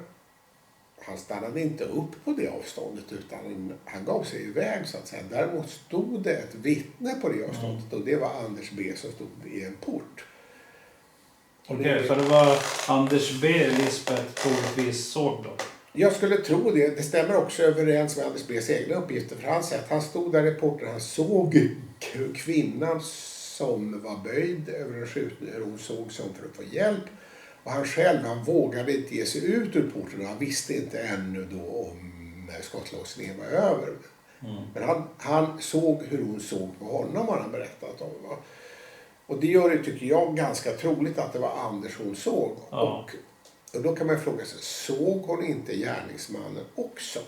han stannade inte upp på det avståndet utan han gav sig iväg så att säga. Däremot stod det ett vittne på det avståndet och det var Anders B som stod i en port. Okej, så det var Anders B Lisbeth troligtvis såg då? Jag skulle tro det. Det stämmer också överens med Anders B's egna uppgifter. För han säger att han stod där i porten. Han såg kvinnan som var böjd över en skjutning. Hon såg som för att få hjälp. Och han själv, han vågade inte ge sig ut ur porten. Och han visste inte ännu då om skottlossningen var över. Men han såg hur hon såg på honom, har han berättat om. Va? Och det gör det, tycker jag, ganska troligt att det var Anders hon såg. Ja. Och då kan man fråga sig, såg hon inte gärningsmannen också?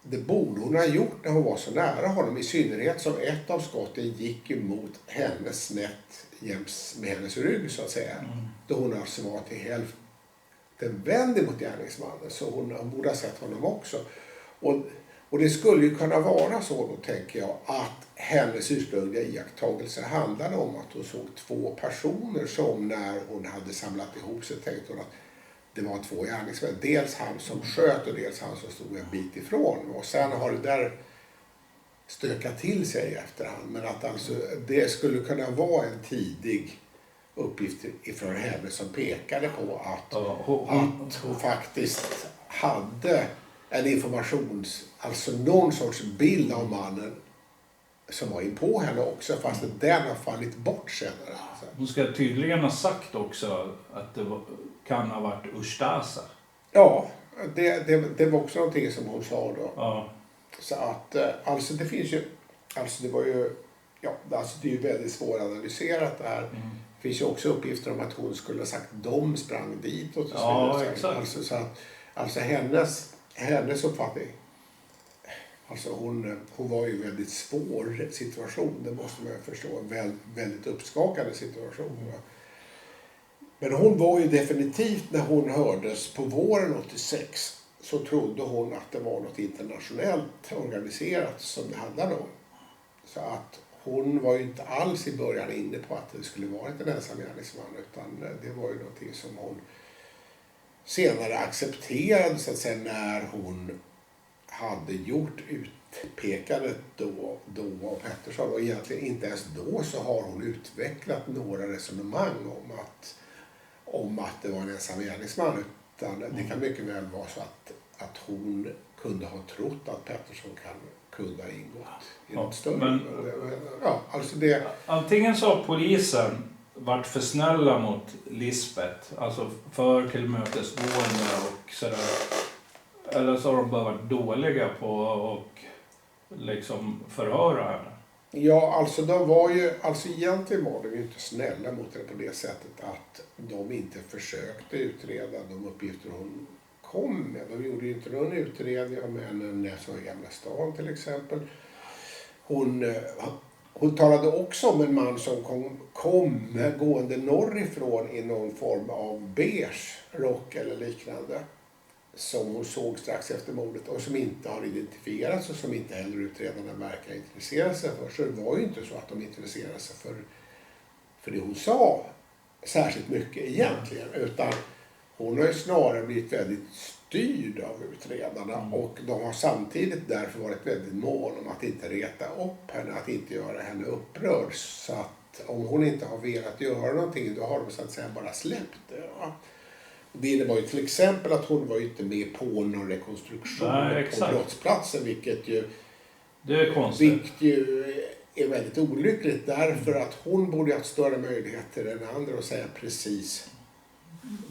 Det borde hon ha gjort när hon var så nära honom. I synnerhet som ett av skotten gick emot henne snett jäms med hennes rygg så att säga. Då hon alltså var till hälften vänd mot gärningsmannen. Så hon borde ha sett honom också. Och det skulle ju kunna vara så då, tänker jag, att hennes ursprungliga iakttagelser handlade om att hon såg 2 personer som när hon hade samlat ihop sig tänkte hon att det var 2 gärningsmän. Dels han som sköt och dels han som stod en bit ifrån. Och sen har det där stökat till sig i efterhand. Men att alltså det skulle kunna vara en tidig uppgift ifrån henne som pekade på att hon faktiskt hade en alltså någon sorts bild av mannen som var in på henne också, fast den har fallit bort senare. Hon ska tydligen ha sagt också att det kan ha varit Ustasa. Ja, det var också någonting som hon sa då. Ja. Så att, alltså det finns ju, alltså det var ju, ja, alltså det är ju väldigt svåranalyserat det här. Det finns ju också uppgifter om att hon skulle ha sagt de sprang dit och så ja, exakt. Alltså hennes uppfattning. Alltså hon var ju en väldigt svår situation, det måste man ju förstå. En väldigt uppskakande situation. Va? Men hon var ju definitivt, när hon hördes på våren 86, så trodde hon att det var något internationellt organiserat som det handlade om. Så att hon var ju inte alls i början inne på att det skulle vara en ensam gärningsman, utan det var ju någonting som hon senare accepterade, så att säga, när hon hade gjort utpekandet då av Pettersson. Och egentligen inte ens då så har hon utvecklat några resonemang om att det var en ensam gärningsman, utan det kan mycket väl vara så att hon kunde ha trott att Pettersson kunde ha ingått i något större. Men, alltså det... Antingen så har polisen varit för snälla mot Lisbeth, alltså för tillmötesgående och sådär. Eller så har de bara varit dåliga på och liksom förhöra henne. Ja, alltså egentligen var de ju inte snälla mot henne på det sättet att de inte försökte utreda de uppgifter hon kom med. De gjorde ju inte någon utredning om henne i Gamla stan till exempel. Hon talade också om en man som kom gående norrifrån i någon form av beige rock eller liknande, som hon såg strax efter mordet och som inte har identifierats och som inte heller utredarna verkar intressera sig för. Så det var ju inte så att de intresserade sig för det hon sa särskilt mycket egentligen, utan hon har ju snarare blivit väldigt styrd av utredarna och de har samtidigt därför varit väldigt mån om att inte reta upp henne, att inte göra henne upprörd. Så att om hon inte har velat göra någonting, då har de så att säga bara släppt det. Ja. Det innebar ju till exempel att hon var inte med på någon rekonstruktion på brottsplatsen, vilket ju är väldigt olyckligt, därför att hon borde ha större möjligheter än andra att säga precis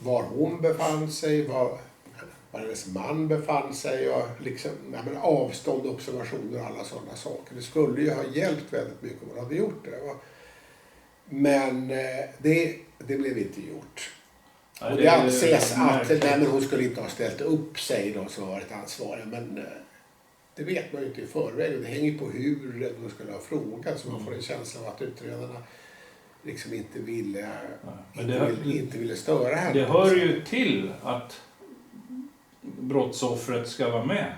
var hon befann sig, var hennes man befann sig och liksom, avstånd, observationer och alla sådana saker. Det skulle ju ha hjälpt väldigt mycket om hon hade gjort det. Va? Men det blev inte gjort. Och det anses att hon skulle inte ha ställt upp sig då som varit ansvarig, men det vet man ju inte i förväg. Det hänger på hur de skulle ha frågat, så man får en känsla av att utredarna liksom inte ville störa henne. Det hör ju till att brottsoffret ska vara med.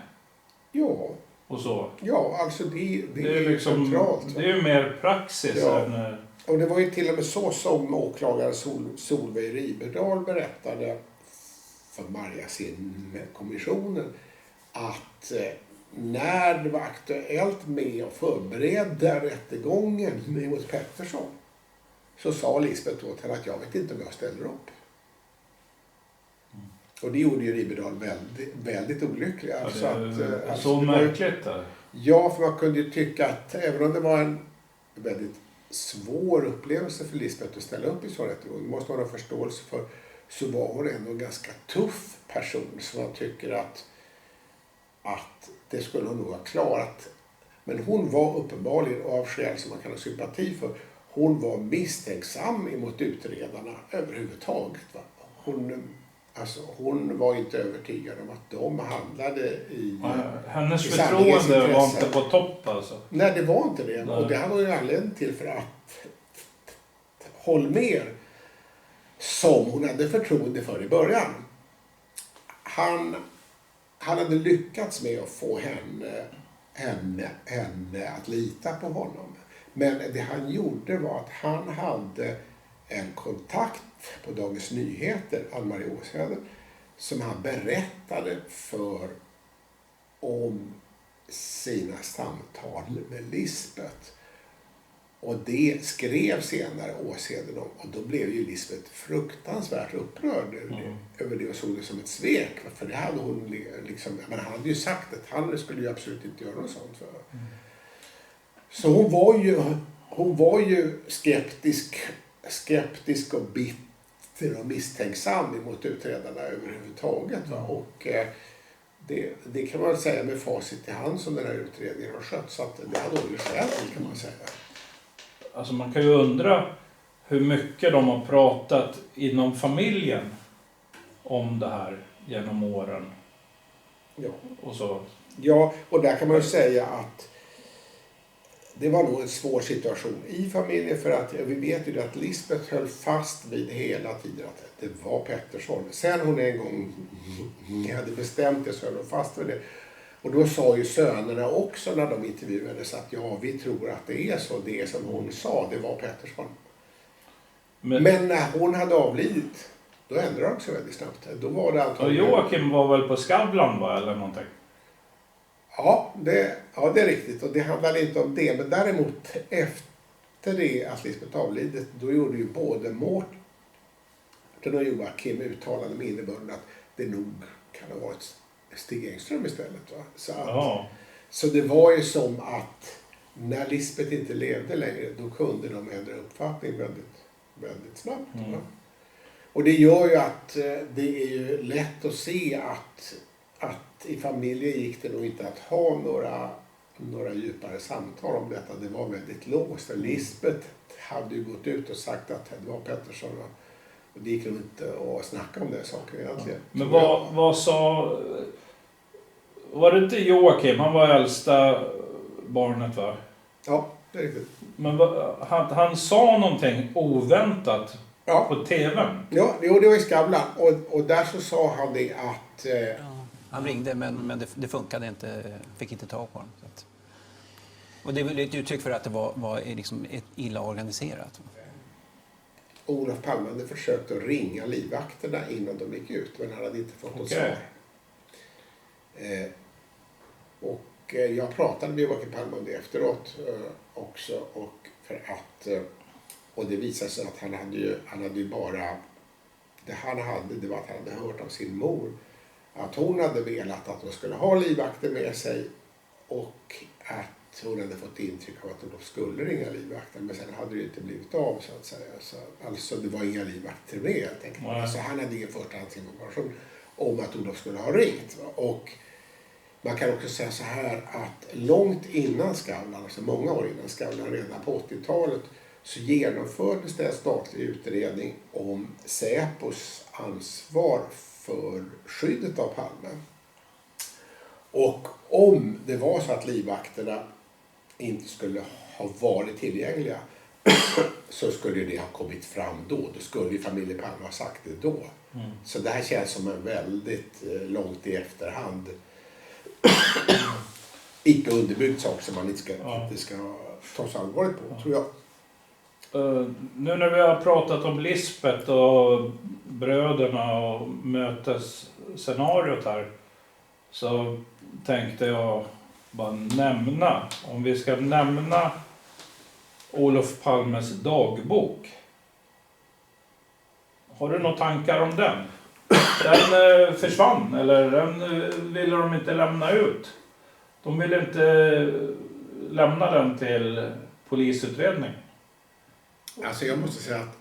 Ja. Och så. Ja, alltså det är liksom centralt. Det är ju mer praxis. Ja. Än, och det var ju till och med så som åklagaren Solveig Riberdal berättade för Marjasin-kommissionen, att när det var aktuellt med att förbereda rättegången mot Pettersson, så sa Lisbeth åt henne att jag vet inte om jag ställer upp. Och det gjorde ju Riberdal väldigt, väldigt olycklig. Så märkligt där. Ja, för man kunde ju tycka att även om det var en väldigt svår upplevelse för Lisbeth att ställa upp i så rättegång, det måste man ha förståelse för, så var hon ändå en ganska tuff person, så man tycker att det skulle hon nog ha klarat. Men hon var uppenbarligen, av skäl som man kan ha sympati för, hon var misstänksam emot utredarna överhuvudtaget. Va? Hon var inte övertygad om att de handlade i hennes förtroende var inte på topp alltså. Nej, det var inte det. Nej. Och det hade hon ju anledning till, för att Holmér, som hon hade förtroende för i början, han hade lyckats med att få henne att lita på honom. Men det han gjorde var att han hade en kontakt på Dagens Nyheter, Ann-Marie Åshäder, som han berättade om sina samtal med Lisbeth. Och det skrev senare Åshäder om, och då blev ju Lisbeth fruktansvärt upprörd över det och såg det som ett svek. För det hade hon liksom, men han hade ju sagt att han skulle ju absolut inte göra något sånt. Så hon var ju skeptisk och bitter och misstänksam emot utredarna överhuvudtaget. Va? Och det kan man säga med facit i hand som den här utredningen har skött, så att det hade hon ju själv, kan man säga. Alltså man kan ju undra hur mycket de har pratat inom familjen om det här genom åren. Ja. Och så. Ja, och där kan man ju säga att det var nog en svår situation i familjen, för att vi vet ju att Lisbeth höll fast vid hela tiden att det var Pettersson. Sen hon en gång hade bestämt det så höll hon fast vid det. Och då sa ju sönerna också när de intervjuades att ja, vi tror att det är så, det som hon sa, det var Pettersson. Men när hon hade avlidit, då ändrade det sig väldigt snabbt. Då var det antagligen... Och Joakim var väl på Skavlan, va, eller någonting? Ja, det är riktigt. Och det handlar inte om det. Men däremot efter det att Lisbeth avlidit, då gjorde ju både Mårten och Joakim uttalande med innebörden att det nog kan ha varit Stig Engström istället. Va? Så det var ju som att när Lisbeth inte levde längre, då kunde de ändra uppfattning väldigt, väldigt snabbt. Va? Och det gör ju att det är ju lätt att se att i familjen gick det nog inte att ha några djupare samtal om detta. Det var väldigt låst. Lisbeth hade ju gått ut och sagt att det var Pettersson. Och det gick nog inte att snacka om den saken egentligen. Men vad sa... Var det inte Joakim? Han var äldsta barnet, va? Ja, det är riktigt. Men han sa någonting oväntat på tvn? Ja, det var i Skavlan. Och där så sa han det att... Han ringde men det funkade inte, fick inte tag på honom. Och det är väl ett uttryck för att det var liksom illa organiserat. Olof Palme hade försökt att ringa livvakterna innan de gick ut, men han hade inte fått något svar. Och jag pratade med Joakim Palme om det efteråt också, och det visade sig att han hade ju bara, det han hade, det var att han hade hört av sin mor att hon hade velat att de skulle ha livvakter med sig, och att hon hade fått intryck av att de skulle ringa livvakter, men sen hade det inte blivit av, så att säga. Alltså det var inga livvakter med, helt enkelt. Alltså han hade ingen förstahandsinformation om att Olof skulle ha ringt. Va? Och man kan också säga så här att långt innan Skavlan, alltså många år innan Skavlan, redan på 80-talet, så genomfördes det en statlig utredning om Säpos ansvar för skyddet av Palme. Och om det var så att livvakterna inte skulle ha varit tillgängliga, så skulle det ha kommit fram då. Då skulle ju familjen Palme ha sagt det då. Så det här känns som en väldigt långt i efterhand icke underbyggd sak som man inte ska ta så allvarligt på, tror jag. Nu när vi har pratat om Lisbeth och bröderna och mötesscenariot här, så tänkte jag bara nämna, om vi ska nämna Olof Palmes dagbok. Har du några tankar om den? Den försvann, eller den ville de inte lämna ut. De ville inte lämna den till polisutredning. Alltså jag måste säga att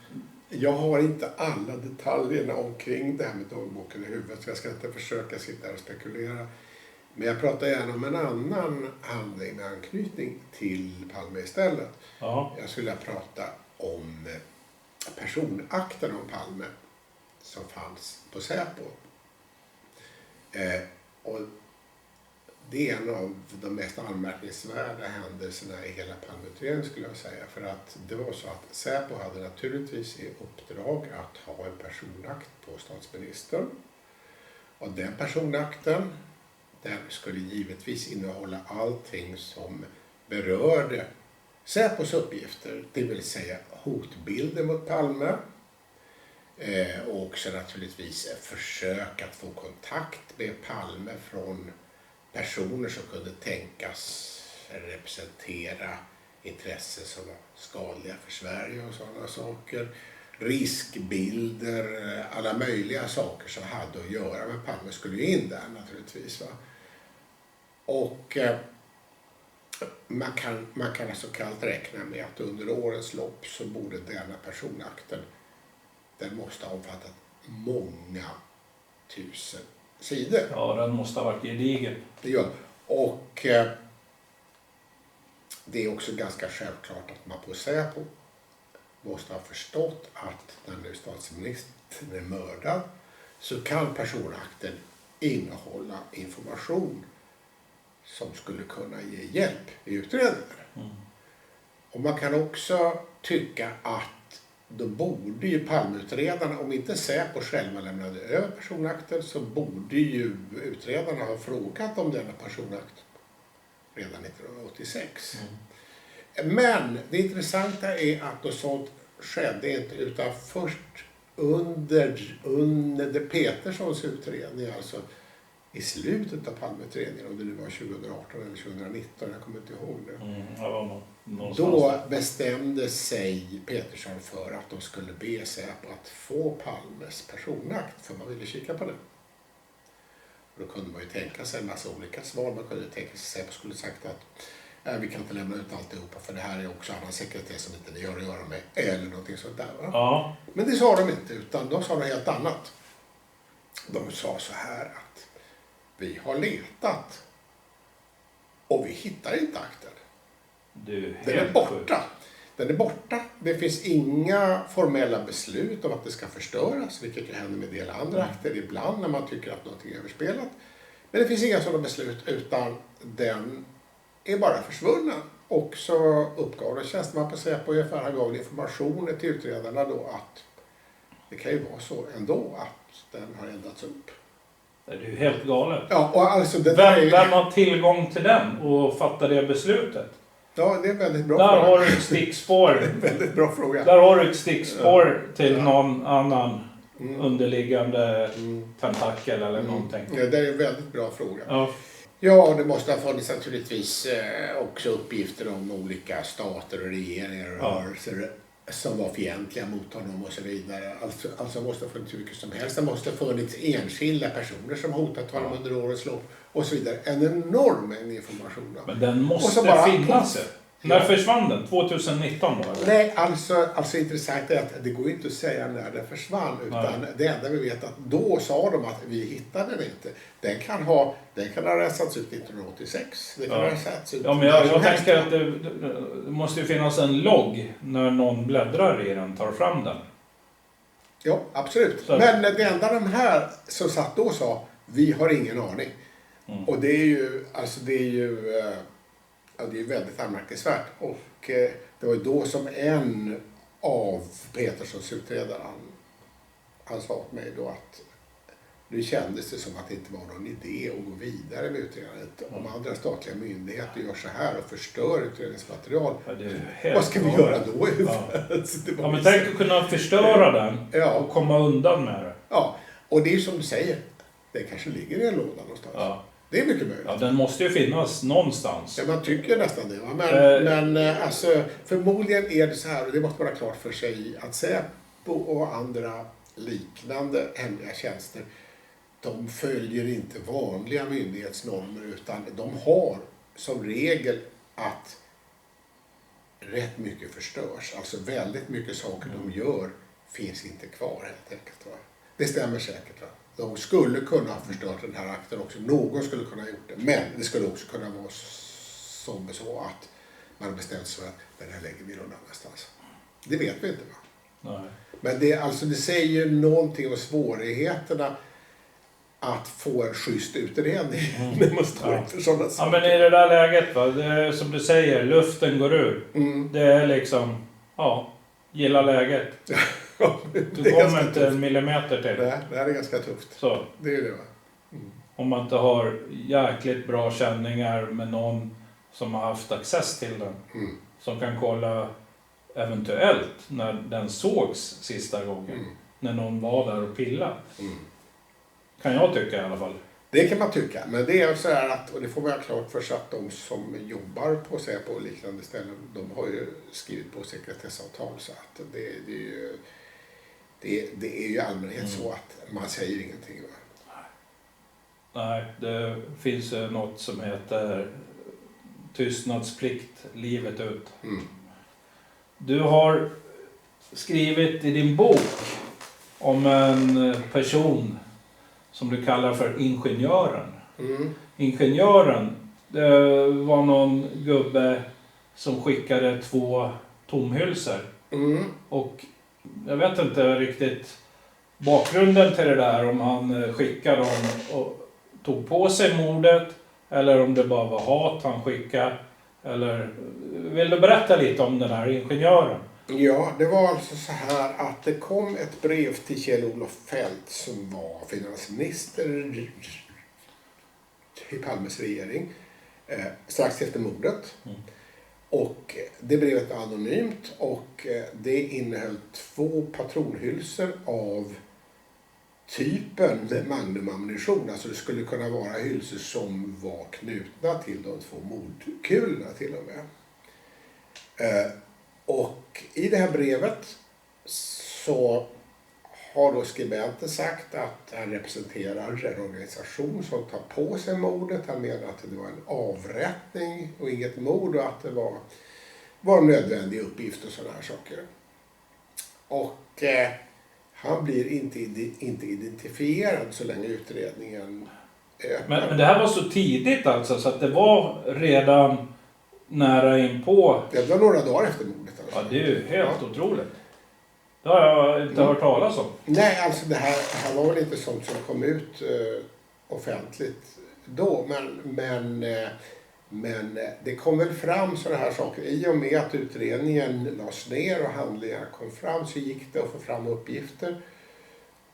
jag har inte alla detaljerna omkring det här med dagboken i huvudet, så jag ska inte försöka sitta här och spekulera. Men jag pratar gärna om en annan handling med anknytning till Palme istället. Ja. Jag skulle prata om personakten om Palme som fanns på Säpo. Och det är en av de mest anmärkningsvärda händelserna i hela Palmeutredningen, skulle jag säga. För att det var så att Säpo hade naturligtvis i uppdrag att ha en personakt på statsministern. Och den personakten, den skulle givetvis innehålla allting som berörde Säpos uppgifter. Det vill säga hotbilder mot Palme. Och också naturligtvis försök att få kontakt med Palme från personer som kunde tänkas representera intressen som var skadliga för Sverige och sådana saker. Riskbilder, alla möjliga saker som hade att göra med Palme skulle ju in där naturligtvis. Va? Och man kan alltså kallt räkna med att under årens lopp så borde denna personakten, den måste ha omfattat många tusen sidor. Ja, den måste ha varit gedigen. Ja, och det är också ganska självklart att man på Säpo måste ha förstått att när nu statsministern är mördad så kan personakten innehålla information som skulle kunna ge hjälp i utredningen. Och man kan också tycka att då borde ju Palmeutredarna, om inte Säpo själva lämnade över personakten, så borde ju utredarna ha frågat om denna personakt redan 1986. Men det intressanta är att något sånt skedde inte, utan först under Peterssons utredning, alltså i slutet av Palmeutredningen, om det nu var 2018 eller 2019, jag kommer inte ihåg det. Då bestämde sig Petersson för att de skulle be Säpo att få Palmes personakt, för man ville kika på den. Och då kunde man ju tänka sig en massa olika svar. Man kunde tänka sig att Säpo skulle sagt att vi kan inte lämna ut alltihopa, för det här är också annan sekretess som inte ni har att göra med, eller någonting sånt där. Va? Ja. Men det sa de inte, utan de sa något helt annat. De sa så här att vi har letat och vi hittar inte akten. Den är borta. Den är borta. Det finns inga formella beslut om att det ska förstöras, vilket ju händer med en del andra akter ibland när man tycker att någonting är överspelat. Men det finns inga sådana beslut, utan den är bara försvunnen. Och så uppgav det tjänsteman på Säpo ungefär, han gav informationer till utredarna då att det kan ju vara så ändå att den har ändrats upp. Det är ju helt galet. Ja, och alltså vem har tillgång till den och fattar det beslutet? Ja, det är en väldigt bra fråga. Där har du ett stickspår. Väldigt bra fråga. Där har du ett stickspår till någon annan underliggande tentakel eller någonting. Ja, det är en väldigt bra fråga. Ja. Ja, det måste ha funnits naturligtvis också uppgifter om olika stater och regeringar och rörelser som var fientliga mot honom och så vidare. Alltså måste ha funnits hur mycket som helst. Det måste ha funnits enskilda personer som hotat honom under årets lopp och så vidare. En enorm mängd information. Men den måste finnas. När försvann den? 2019 då? Eller? Nej, alltså intressant är att det går inte att säga när den försvann. Utan det enda vi vet att då sa de att vi hittade den inte. Den kan ha rensats ut 1986. Det kan ha rensats ut. Ja, men jag tänker att det måste ju finnas en logg när någon bläddrar i den, tar fram den. Ja, absolut. Så. Men det enda de här som satt då sa, vi har ingen aning. Och det är ju, ja, det är väldigt anmärkningsvärt. Och det var ju då som en av Peterssons utredare, han sa till mig då att det kändes det som att det inte var någon idé att gå vidare med utredandet. Om andra statliga myndigheter gör så här och förstör utredningsmaterial, vad ska vi göra då? Ja, men tänk att kunna förstöra den och komma undan med det. Ja, och det är som du säger, det kanske ligger i en låda någonstans. Ja. Det är mycket möjligt. Ja, den måste ju finnas någonstans. Ja, man tycker nästan det. Va? Men alltså, förmodligen är det så här, och det måste vara klart för sig, att Säpo och andra liknande hemliga tjänster, de följer inte vanliga myndighetsnormer, utan de har som regel att rätt mycket förstörs. Alltså väldigt mycket saker de gör finns inte kvar helt enkelt. Va? Det stämmer säkert. Va? De skulle kunna ha förstört den här akten också. Någon skulle kunna ha gjort det. Men det skulle också kunna vara som så att man har bestämt sig för att den här lägger vi någon annanstans. Det vet vi inte. Va? Nej. Men det säger någonting om svårigheterna att få en schysst utredning när man står inför sådana saker. Ja, men i det där läget, va? Det är, som du säger, luften går ur. Det är liksom, gilla läget. Du kommer inte en millimeter till. Nej, det här är ganska tufft. Så. Det är det, va? Om man inte har jäkligt bra känningar med någon som har haft access till den. Som kan kolla eventuellt när den sågs sista gången. När någon var där och pillade. Kan jag tycka i alla fall. Det kan man tycka, men det är så här att, och det får man ha klart för sig, att de som jobbar på Säpo och liknande ställen, de har ju skrivit på sekretessavtal, så att det är ju i allmänhet så att man säger ingenting. Va? Nej, det finns något som heter tystnadsplikt livet ut. Du har skrivit i din bok om en person som du kallar för ingenjören. Ingenjören, det var någon gubbe som skickade 2 tomhylsor. Och jag vet inte riktigt bakgrunden till det där, om han skickade dem och tog på sig mordet Eller om det bara var hat han skickade. Eller, vill du berätta lite om den här ingenjören? Ja, det var alltså så här att det kom ett brev till Kjell-Olof Feldt som var finansminister i Palmes regering strax efter mordet. Och det brevet var anonymt och det innehöll 2 patronhylsor av typen Magnum-ammunition. Alltså det skulle kunna vara hylsor som var knutna till de 2 mordkulorna till och med. Och i det här brevet så har då skribenten sagt att han representerar en organisation som tar på sig mordet. Han menar att det var en avrättning och inget mord och att det var en nödvändig uppgift och sådana här saker. Och han blir inte identifierad så länge utredningen är öppen. Men det här var så tidigt alltså så att det var redan nära in på. Det var några dagar efter mordet. Alltså. Ja, det är ju helt otroligt. Det har jag inte hört talas om. Nej, alltså det här var väl inte sånt som kom ut offentligt då. Men det kom väl fram sådana här saker. I och med att utredningen lades ner och handlingar kom fram så gick det att få fram uppgifter.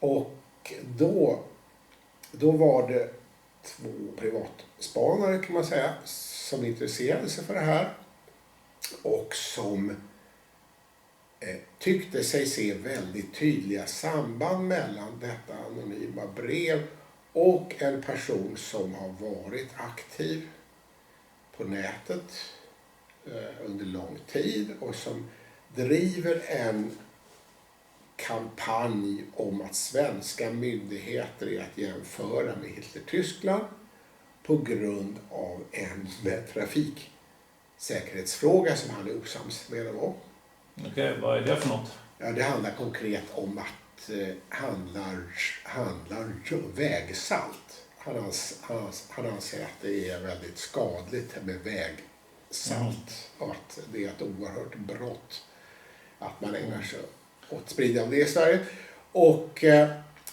Och då var det 2 privatspanare kan man säga som intresserade sig för det här. Och som tyckte sig se väldigt tydliga samband mellan detta anonyma brev och en person som har varit aktiv på nätet under lång tid och som driver en kampanj om att svenska myndigheter är att jämföra med Hitler-Tyskland på grund av en trafiksäkerhetsfråga som han är osams med dem om. Okej, vad är det för något? Ja, det handlar konkret om att handlar vägsalt. Han anser att det är väldigt skadligt med vägsalt och att det är ett oerhört brott att man ägnar sig åt spridning av det i Sverige. Och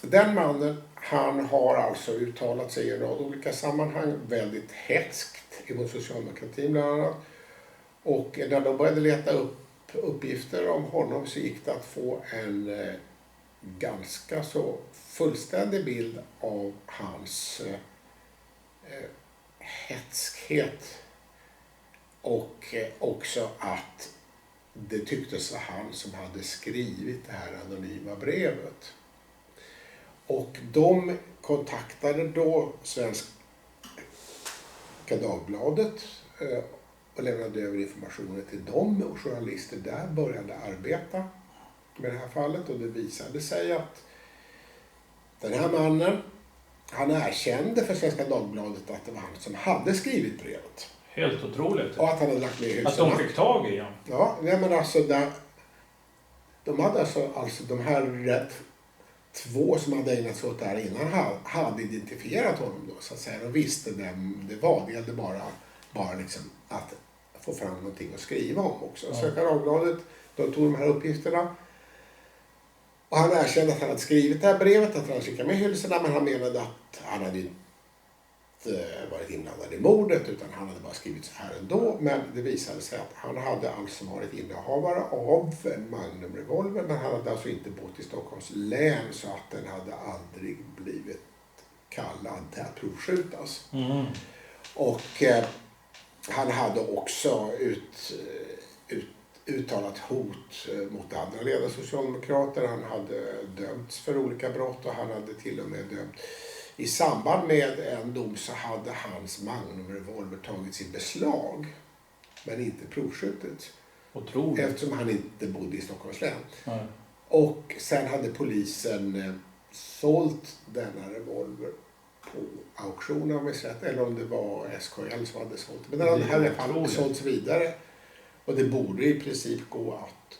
den mannen, han har alltså uttalat sig i en rad olika sammanhang väldigt hätskt emot socialdemokratin bland annat. Och när de började leta upp uppgifter om honom så gick det att få en ganska så fullständig bild av hans hätskhet och också att det tycktes vara han som hade skrivit det här anonyma brevet. Och de kontaktade då Svenska Dagbladet och lämnade över informationen till dem och journalister där började arbeta med det här fallet och det visade sig att den här mannen, han erkände för Svenska Dagbladet att det var han som hade skrivit brevet. Helt otroligt. Och att han hade lagt ner hylsorna. Att de fick tag i honom. Ja, nej men alltså de hade alltså de här 2 som hade ägnat sig åt det här innan hade identifierat honom då så att säga. De visste vem det var. Det gällde bara liksom att få fram någonting att skriva om också. Ja. Svenska Dagbladet, de tog de här uppgifterna. Och han erkände att han hade skrivit det här brevet, att han skickade med hylsorna, men han menade att han hade inte varit inblandad i mordet utan han hade bara skrivit så här ändå. Men det visade sig att han hade alltså varit innehavare av en Magnum-revolver, men han hade alltså inte bott i Stockholms län så att den hade aldrig blivit kallad till att provskjutas. Mm. Och han hade också uttalat hot mot andra ledare socialdemokrater. Han hade dömts för olika brott och han hade till och med dömt. I samband med en dom så hade hans Magnum-revolver tagits i beslag men inte provskjutits. Otroligt. Eftersom han inte bodde i Stockholms län. Mm. Och sen hade polisen sålt denna revolver på auktion om eller om det var SKL som hade sålt. Men den hade i alla fall sålts vidare. Och det borde i princip gå att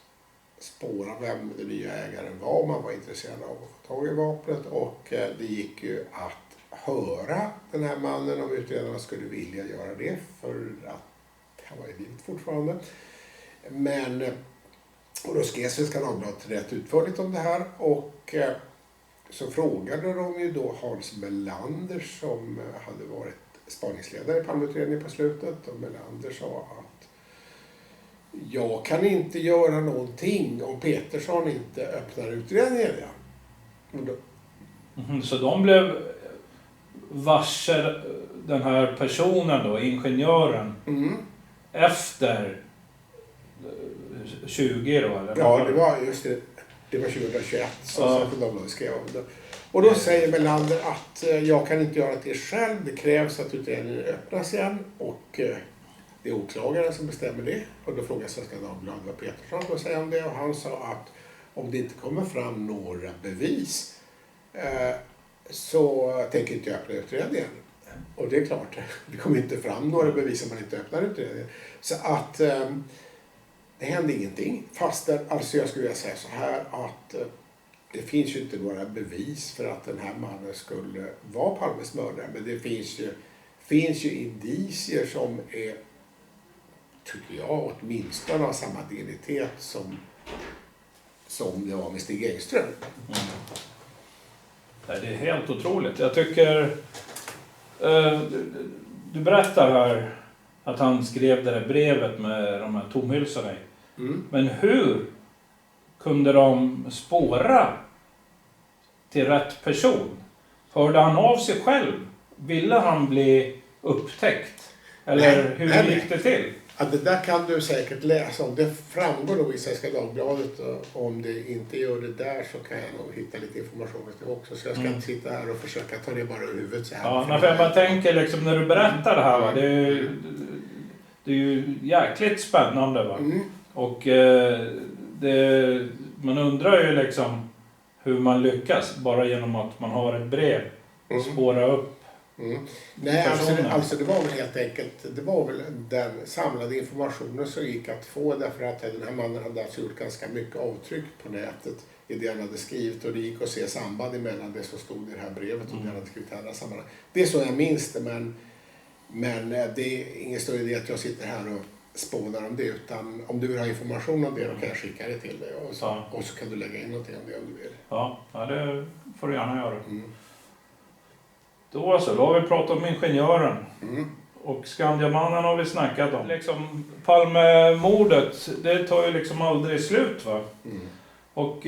spåra vem den nya ägaren var om man var intresserad av att få tag i vapnet. Och det gick ju att höra den här mannen om utredarna skulle vilja göra det för att han var i livet fortfarande. Men och då skrev Svenska Dagbladet rätt utförligt om det här och så frågade de ju då Hans Melander som hade varit spaningsledare i Palmeutredningen på slutet. Och Melander sa att jag kan inte göra någonting om Petersson inte öppnar utredningen igen. Så de blev varse den här personen då, ingenjören, efter 20 då? Eller? Ja, det var just det. Det var 2021 som Svenska Dagbladet skrev om det. Och då säger Melander att jag kan inte göra det själv. Det krävs att utredningen öppnas igen och det är åklagaren som bestämmer det. Och då frågar Svenska Dagbladet vad Petersson får säga om det. Och han sa att om det inte kommer fram några bevis så tänker inte jag öppna utredningen. Och det är klart, det kommer inte fram några bevis om man inte öppnar utredningen. Så att det hände ingenting. Fastän, alltså jag skulle vilja säga så här att det finns ju inte några bevis för att den här mannen skulle vara Palmes mördare. Men det finns ju indicier som är, tycker jag, åtminstone av samma dignitet som det var med Stig Engström. Det är helt otroligt. Jag tycker... Du berättar här att han skrev det där brevet med de här tomhylsorna i. Men hur kunde de spåra till rätt person? Hörde han av sig själv? Ville han bli upptäckt? Eller hur gick det till? Ja, det där kan du säkert läsa om. Det framgår nog i Svenska Dagbladet. Och om det inte gör det där så kan jag nog hitta lite information det också. Så jag ska inte sitta här och försöka ta det bara ur huvudet så här. Ja, för jag bara tänker liksom när du berättar det här, va? Det är ju jäkligt spännande. Va? Och man undrar ju liksom hur man lyckas bara genom att man har ett brev och spåra upp. Nej, alltså det var väl helt enkelt, det var väl den samlade informationen som gick att få därför att den här mannen hade alltså gjort ganska mycket avtryck på nätet i det han hade skrivit och det gick att se samband emellan det som stod i det här brevet och det han hade skrivit i andra sammanhang. Det är så jag minns det, men det är ingen större idé att jag sitter här och spånar om det, utan om du vill ha information om det då kan jag skicka det till dig och så kan du lägga in någonting om det om du vill. Ja, det får du gärna göra. Då har vi pratat om ingenjören. Och Skandiamannen har vi snackat om. Liksom, Palmemordet, det tar ju liksom aldrig slut, va? Och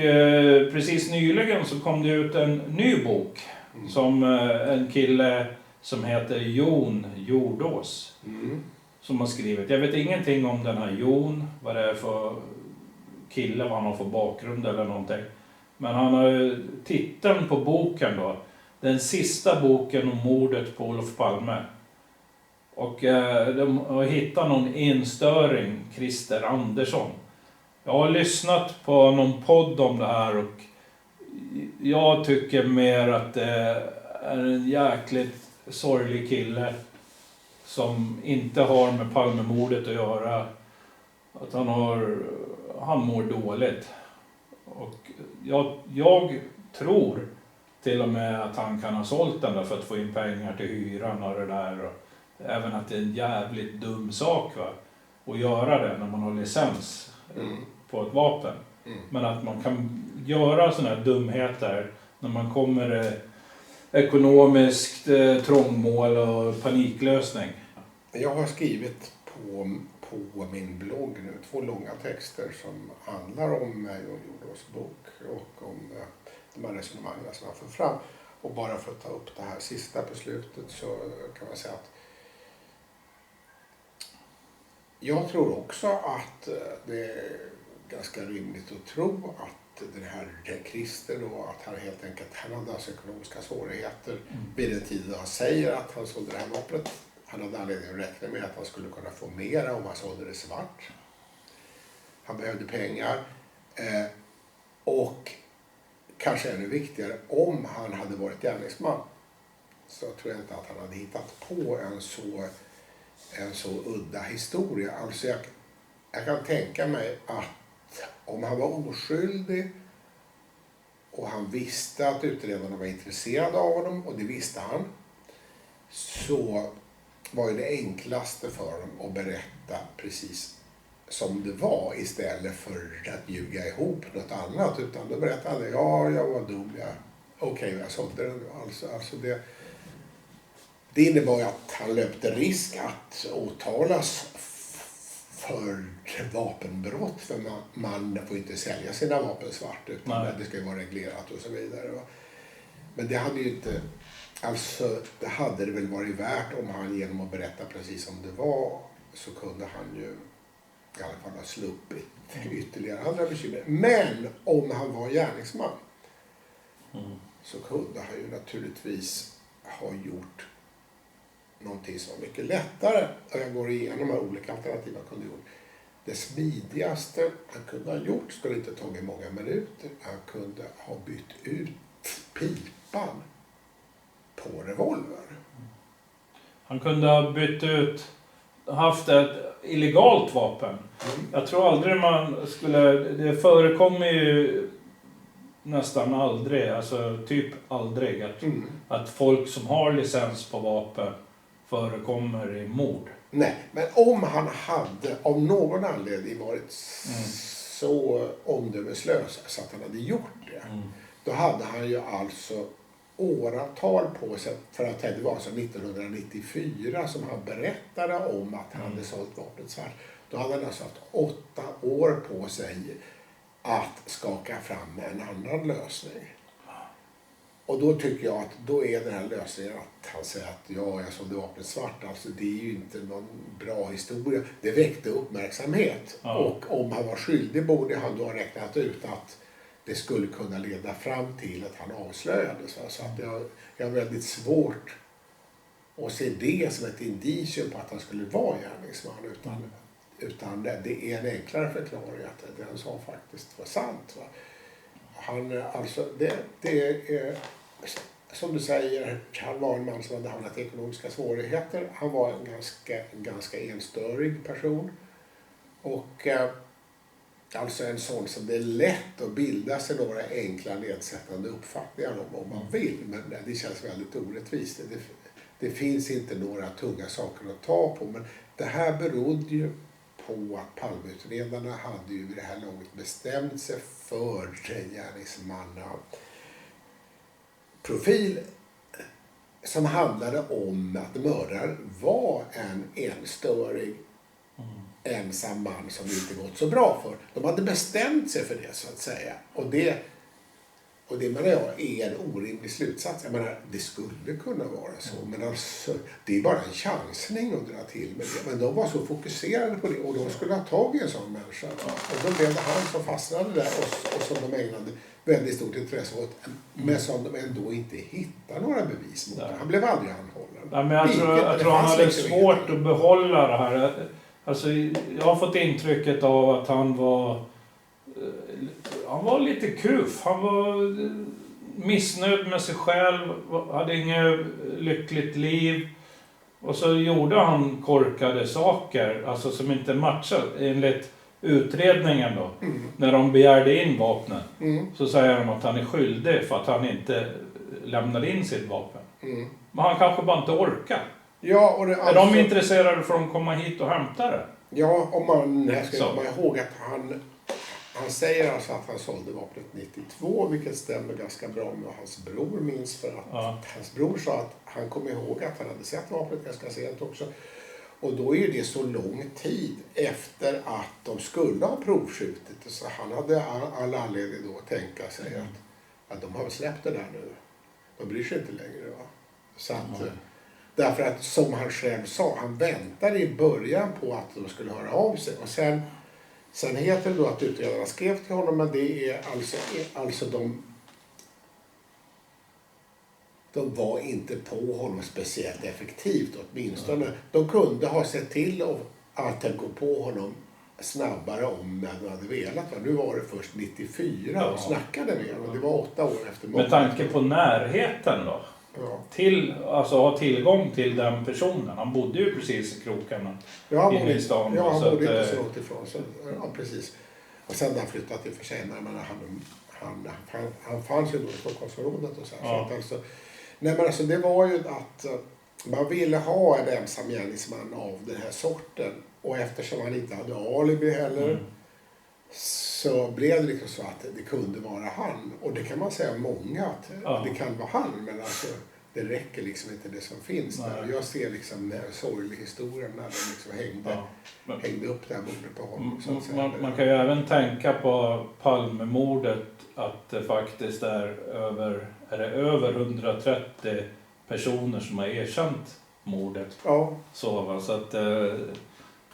precis nyligen så kom det ut en ny bok. Som en kille som heter Jon Jordås. Som har skrivit. Jag vet ingenting om den här Jon. Vad det är för kille, vad han har för bakgrund eller någonting. Men han har titeln på boken då. Den sista boken om mordet på Olof Palme. Och de har hittat någon enstöring, Christer Andersson. Jag har lyssnat på någon podd om det här och jag tycker mer att det är en jäkligt sorglig kille som inte har med Palmemordet att göra. Att han mår dåligt. Och jag tror till och med att han kan ha sålt den där för att få in pengar till hyran och det där. Och även att det är en jävligt dum sak, va? Att göra det när man har licens på ett vapen. Men att man kan göra sådana här dumheter när man kommer ekonomiskt trångmål och paniklösning. Jag har skrivit på min blogg nu 2 långa texter som handlar om Jon Jordås bok och om de här resonemangen som han får fram. Och bara för att ta upp det här sista på slutet så kan man säga att jag tror också att det är ganska rimligt att tro att den här Christer då, att han helt enkelt, han hade alltså ekonomiska svårigheter vid den tiden han säger att han sålde det här vapnet. Han hade anledning att räkna med att han skulle kunna få mera om han sålde det svart. Han behövde pengar. Och kanske ännu viktigare, om han hade varit gärningsman så tror jag inte att han hade hittat på en så udda historia. Alltså jag kan tänka mig att om han var oskyldig och han visste att utredarna var intresserade av honom, och det visste han, så var ju det enklaste för honom att berätta precis som det var istället för att ljuga ihop något annat. Utan då berättade han, ja, jag var dum, jag sålde den. Alltså Det innebar ju att han löpte risk att åtalas för vapenbrott. För man får inte sälja sina vapen svart utan det ska ju vara reglerat och så vidare. Men det hade ju inte... Alltså, det hade det väl varit värt om han genom att berätta precis som det var så kunde han ju i alla fall ha sluppit ytterligare andra bekymmer. Men om han var gärningsman så kunde han ju naturligtvis ha gjort någonting som var mycket lättare. Och jag går igenom de här olika alternativ han kunde ha gjort. Det smidigaste han kunde ha gjort skulle inte tagit många minuter. Han kunde ha bytt ut pipan på revolver. Han kunde ha bytt ut, haft ett illegalt vapen. Jag tror aldrig man skulle, det förekommer ju nästan aldrig, alltså typ aldrig att folk som har licens på vapen förekommer i mord. Nej, men om han hade av någon anledning varit så omdömeslös så att han hade gjort det, då hade han ju alltså åratal på sig, för att det var så 1994 som han berättade om att han hade sålt vapnet svart. Då hade han alltså haft 8 år på sig att skaka fram en annan lösning. Och då tycker jag att då är den här lösningen att han säger att jag sålde vapnet svart. Alltså det är ju inte någon bra historia. Det väckte uppmärksamhet. Ja. Och om han var skyldig borde han då ha räknat ut att det skulle kunna leda fram till att han avslöjades. Så att jag har väldigt svårt att se det som ett indicium på att han skulle vara gärningsman. Utan det är en enklare förklaring att det han sa faktiskt var sant. Va? Han, alltså, det är, som du säger, han var en man som hade hamnat i ekonomiska svårigheter. Han var en ganska enstörig person. Och alltså en sån som det är lätt att bilda sig några enkla nedsättande uppfattningar om man vill. Men det känns väldigt orättvist. Det finns inte några tunga saker att ta på. Men det här berodde ju på att Palmeutredarna hade ju vid det här laget bestämt sig för gärningsmannaprofil som handlade om att mördaren var en enstörig ensam man som det inte gått så bra för. De hade bestämt sig för det så att säga. Och det menar jag är en orimlig slutsats. Jag menar, det skulle kunna vara så. Men alltså, det är bara en chansning att dra till med det. Men de var så fokuserade på det och de skulle ha tagit en sån människa. Och då blev det han som fastnade där och som de ägnade väldigt stort intresse åt. Men som de ändå inte hittar några bevis mot. Han blev aldrig anhållen. Ja, men jag tror han hade svårt att behålla det här. Alltså, jag har fått intrycket av att han var lite kruff. Han var missnöjd med sig själv, hade inget lyckligt liv. Och så gjorde han korkade saker, alltså som inte matchade enligt utredningen då. När de begärde in vapnen så säger de att han är skyldig för att han inte lämnade in sitt vapen. Men han kanske bara inte orkar. Ja, och det, är de intresserade för att komma hit och hämta det? Ja, om man ska komma ihåg att han säger alltså att han sålde vapnet 92, vilket stämmer ganska bra med vad hans bror minns. För att hans bror sa att han kom ihåg att han hade sett vapnet ganska sent också. Och då är det så lång tid efter att de skulle ha provskjutit. Så han hade all anledning då att tänka sig att de har släppt det där nu. De bryr sig inte längre. Va? Så att, därför att som han själv sa, han väntade i början på att de skulle höra av sig. Och sen heter det då att utredarna skrev till honom, men det är alltså de var inte på honom speciellt effektivt åtminstone. De kunde ha sett till att gå på honom snabbare om de hade velat. Nu var det först 94 och snackade med honom. Det var 8 år efter mordet. Med tanke på närheten då? Alltså ha tillgång till den personen. Han bodde ju precis i krokarna inne i stan. Ja, han bodde inte så långt ifrån. Så, ja, precis. Och sen när han flyttade till för sig, han fanns ju då i Stockholmsområdet och så här. Så att alltså, nej men alltså det var ju att man ville ha en ensam gärningsman av den här sorten. Och eftersom han inte hade alibi heller så blev det liksom så att det kunde vara han. Och det kan man säga många att det kan vara han. Men alltså, det räcker liksom inte det som finns där. Jag ser liksom en sorglig historia när de liksom hängde upp det här mordet på honom. Så att säga. Man kan ju även tänka på Palmemordet att det faktiskt är över 130 personer som har erkänt mordet. Ja. Så att...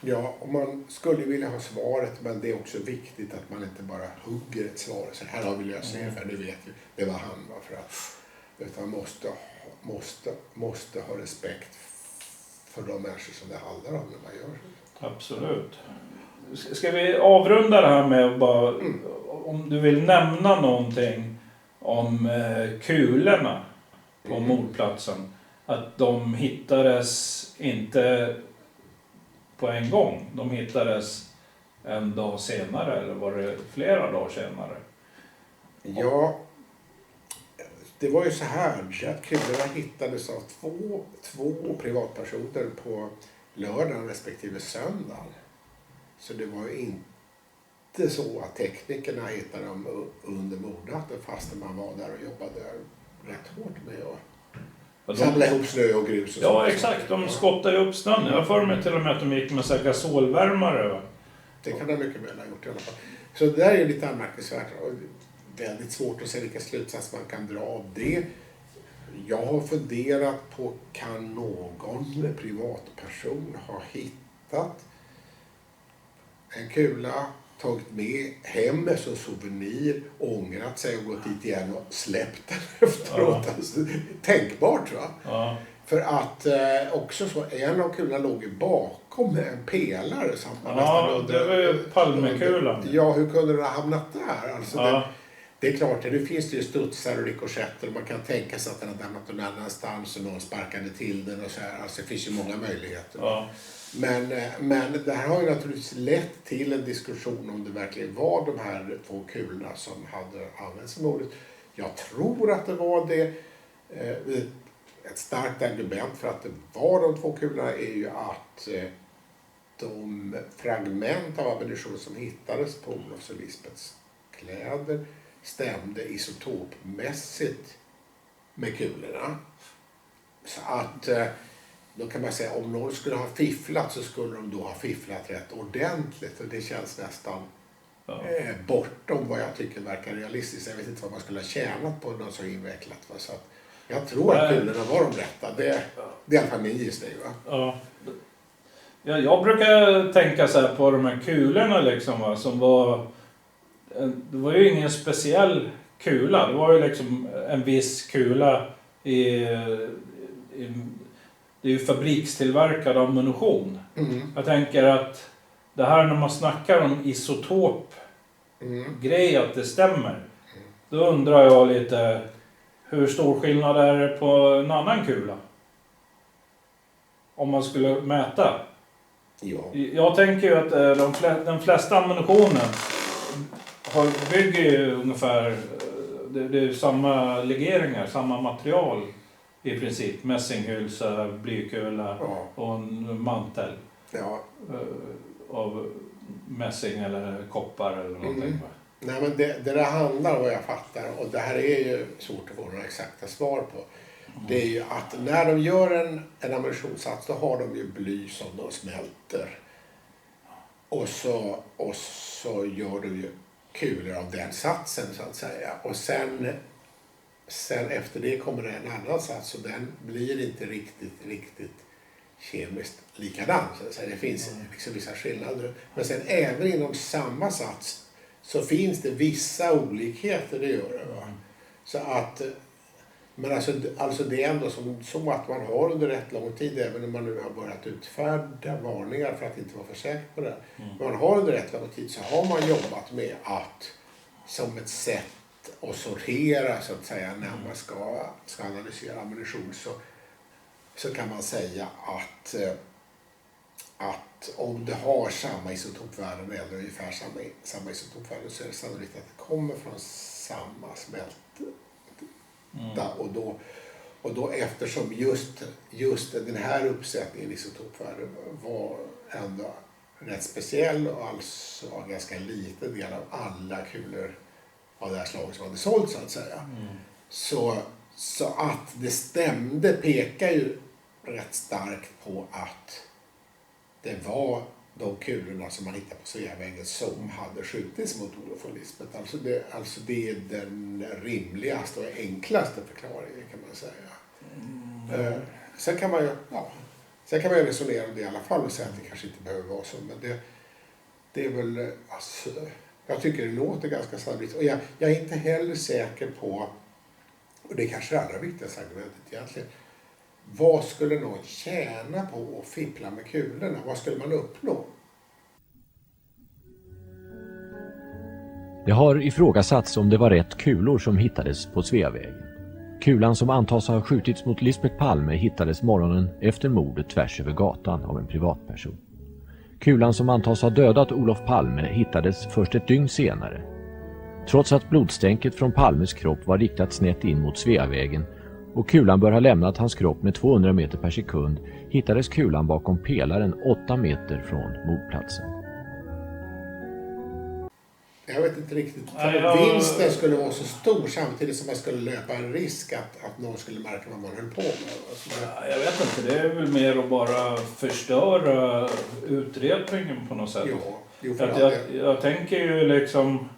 Ja, och man skulle vilja ha svaret, men det är också viktigt att man inte bara hugger ett svar. Så här har vi lösningen, för det vet vi. Det var han, för att, utan måste ha respekt för de människor som det handlar om när man gör det. Absolut. Ska vi avrunda det här med bara, om du vill nämna någonting om kulorna på mordplatsen. Att de hittades inte på en gång. De hittades en dag senare, eller var det flera dagar senare? Ja, det var ju så här att kulorna hittades av två privatpersoner på lördagen respektive söndagen. Så det var ju inte så att teknikerna hittade dem under mordnatten fast man var där och jobbade rätt hårt med att samla ihop snö och grus. Och ja, exakt. De skottade upp snön. Jag får mig till och med att de gick med så här gasolvärmare. Det kan de mycket väl ha gjort i alla fall. Så det där är lite anmärkningsvärt och väldigt svårt att se vilka slutsatser man kan dra av det. Jag har funderat på, kan någon privatperson ha hittat en kula, tagit med hem som souvenir, ångrat sig och gått dit igen och släppt den efteråt. Ja. Alltså, tänkbart, va? Ja. För att också så, en av kulorna låg ju bakom en pelare. Så att man det var ju Palmekulan. Ja, hur kunde det ha hamnat där? Alltså, det är klart, nu finns det ju studsar och rikoschetter och man kan tänka sig att den har hamnat någon annanstans och någon sparkade till den och så här. Alltså det finns ju många möjligheter. Ja. Men det här har ju naturligtvis lett till en diskussion om det verkligen var de här två kulorna som hade använts i mordet. Jag tror att det var det. Ett starkt argument för att det var de två kulorna är ju att de fragment av ammunition som hittades på Olofs och Lisbeths kläder stämde isotopmässigt med kulorna. Så att då kan man säga om någon skulle ha fifflat så skulle de då ha fifflat rätt ordentligt. Och det känns nästan bortom vad jag tycker verkar realistiskt. Jag vet inte vad man skulle ha tjänat på något så invecklat. Va? Så att jag tror att kulorna var de rätta. Det är i alla fall min gissning. Va? Ja, jag brukar tänka så här på de här kulorna liksom, va, som var... Det var ju ingen speciell kula. Det var ju liksom en viss kula det är ju fabrikstillverkad ammunition. Jag tänker att det här när man snackar om isotop grej att det stämmer. Då undrar jag lite hur stor skillnad är det på en annan kula? Om man skulle mäta. Ja. Jag tänker ju att den flesta ammunitionen bygger ju ungefär, det är samma legeringar, samma material i princip. Mässinghylsa, blykula och en mantel av mässing eller koppar eller någonting. Nej, men det handlar om vad jag fattar, och det här är ju svårt att få några exakta svar på. Det är ju att när de gör en ammunitionssats då har de ju bly som de smälter. Och så gör de ju kulor av den satsen så att säga. Och sen efter det kommer det en annan sats och den blir inte riktigt kemiskt likadan. Så det finns liksom vissa skillnader. Men sen även inom samma sats så finns det vissa olikheter, det gör det. Va? Så att, men alltså det är ändå så att man har under rätt lång tid, även om man nu har börjat utfärda varningar för att inte vara för säker på det. Men man har under rätt lång tid så har man jobbat med att som ett sätt att sortera så att säga när man ska analysera ammunition, så kan man säga att om det har samma isotopvärden eller ungefär samma isotopvärden så är det sannolikt att det kommer från samma smälta. Och då eftersom just den här uppsättningen isotopvärden var ändå rätt speciell och alltså en ganska liten del av alla kulor av det här slaget som hade sålt så att säga. Så att det stämde pekar ju rätt starkt på att det var de kulorna som man hittade på Sveavägen som hade skjutits mot Olof och Lisbeth. Alltså det är den rimligaste och enklaste förklaringen kan man säga. Sen kan man ju resonera om det i alla fall och säga att det kanske inte behöver vara så. Men det är väl, alltså, jag tycker det låter ganska sannolikt. Och jag är inte heller säker på, och det är kanske det allra viktigaste argumentet egentligen, vad skulle någon tjäna på att fippla med kulorna? Vad skulle man uppnå? Det har ifrågasatts om det var rätt kulor som hittades på Sveavägen. Kulan som antas ha skjutits mot Lisbeth Palme hittades morgonen efter mordet tvärs över gatan av en privatperson. Kulan som antas ha dödat Olof Palme hittades först ett dygn senare. Trots att blodstänket från Palmes kropp var riktat snett in mot Sveavägen och kulan bör ha lämnat hans kropp med 200 meter per sekund hittades kulan bakom pelaren 8 meter från mordplatsen. Jag vet inte riktigt. Vinsten skulle vara så stor samtidigt som man skulle löpa en risk att någon skulle märka vad man höll på med. Jag vet inte, det är väl mer att bara förstöra utredningen på något sätt. Jag tänker ju liksom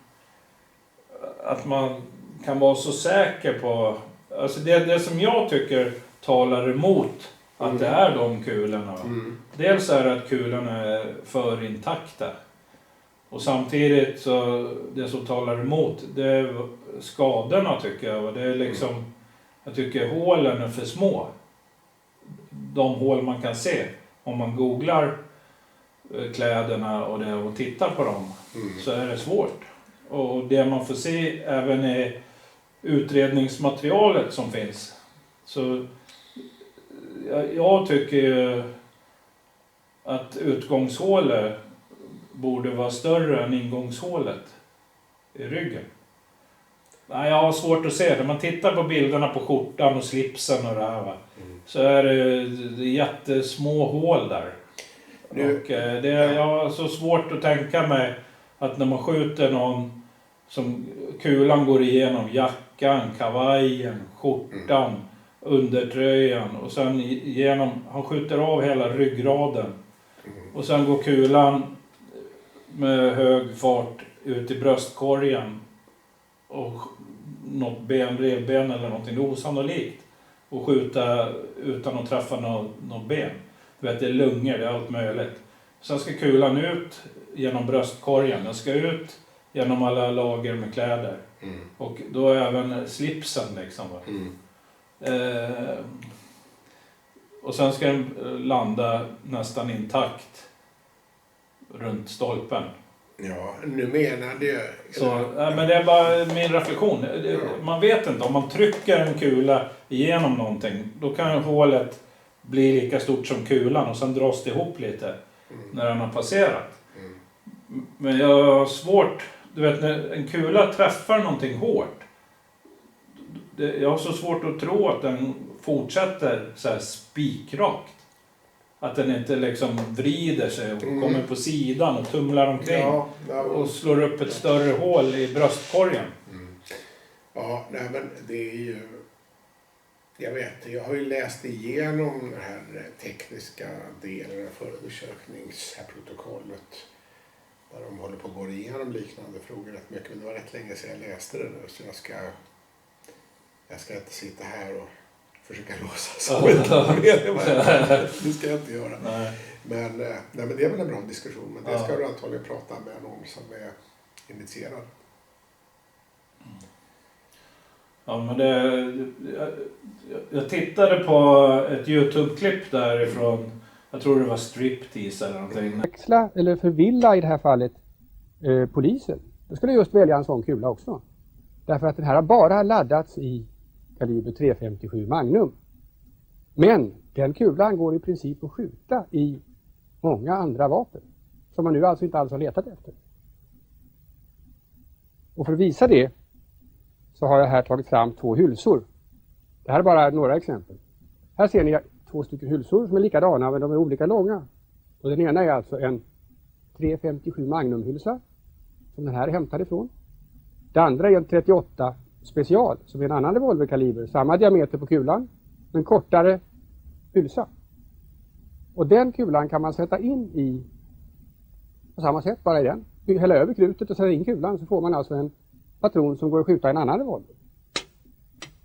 att man kan vara så säker på, alltså det som jag tycker talar emot att det är de kulorna. Dels är det att kulorna är för intakta. Och samtidigt så det som talar emot det är skadorna tycker jag. Det är liksom, jag tycker hålen är för små. De hål man kan se om man googlar kläderna och det och tittar på dem så är det svårt. Och det man får se även i utredningsmaterialet som finns. Så jag tycker ju att utgångshålet borde vara större än ingångshålet i ryggen. Nej, jag har svårt att se det. Man tittar på bilderna på skjortan och slipsen och det här va. Så är det jättesmå hål där. Och jag har så svårt att tänka mig att när man skjuter någon som kulan går igenom jackan, kavajen, skjortan, undertröjan och sen igenom, han skjuter av hela ryggraden. Och sen går kulan med hög fart ut i bröstkorgen och något revben eller någonting osannolikt och skjuta utan att träffa något ben. Du vet, det är lungor, det är allt möjligt. Sen ska kulan ut genom bröstkorgen, den ska ut genom alla lager med kläder. Och då är även slipsen liksom. Och sen ska den landa nästan intakt runt stolpen. Ja, nu menar det. Men det är bara min reflektion. Man vet inte, om man trycker en kula igenom någonting, då kan hålet bli lika stort som kulan och sen dras det ihop lite när den har passerat. Men jag har svårt, du vet när en kula träffar någonting hårt, jag har så svårt att tro att den fortsätter så här spikrakt. Att den inte liksom vrider sig och kommer på sidan och tumlar omkring och slår upp ett större hål i bröstkorgen. Ja, nej men det är ju, jag har ju läst igenom den här tekniska delen av förundersökningsprotokollet där de håller på att gå igenom liknande frågor rätt mycket. Men det var rätt länge sedan jag läste det nu så jag ska inte sitta här och försöka låsa så. Det ska jag inte göra. Nej. Men det är väl en bra diskussion. Men det ska du antagligen prata med någon som är initierad. Ja, men jag tittade på ett YouTube-klipp därifrån. Jag tror det var striptease eller någonting. Växla eller förvilla i det här fallet polisen. Då skulle just välja en sån kula också. Därför att den här har bara laddats i kaliber .357 Magnum. Men den kulan går i princip att skjuta i många andra vapen. Som man nu alltså inte alls har letat efter. Och för att visa det så har jag här tagit fram 2 hylsor. Det här är bara några exempel. Här ser ni 2 stycken hylsor som är likadana men de är olika långa. Och den ena är alltså en .357 Magnum-hylsa som den här är hämtad ifrån. Det andra är en 38 special som är en annan revolverkaliber. Samma diameter på kulan men kortare hylsa. Och den kulan kan man sätta in i på samma sätt, bara i den. Hälla över krutet och sätta in kulan så får man alltså en patron som går att skjuta i en annan revolver.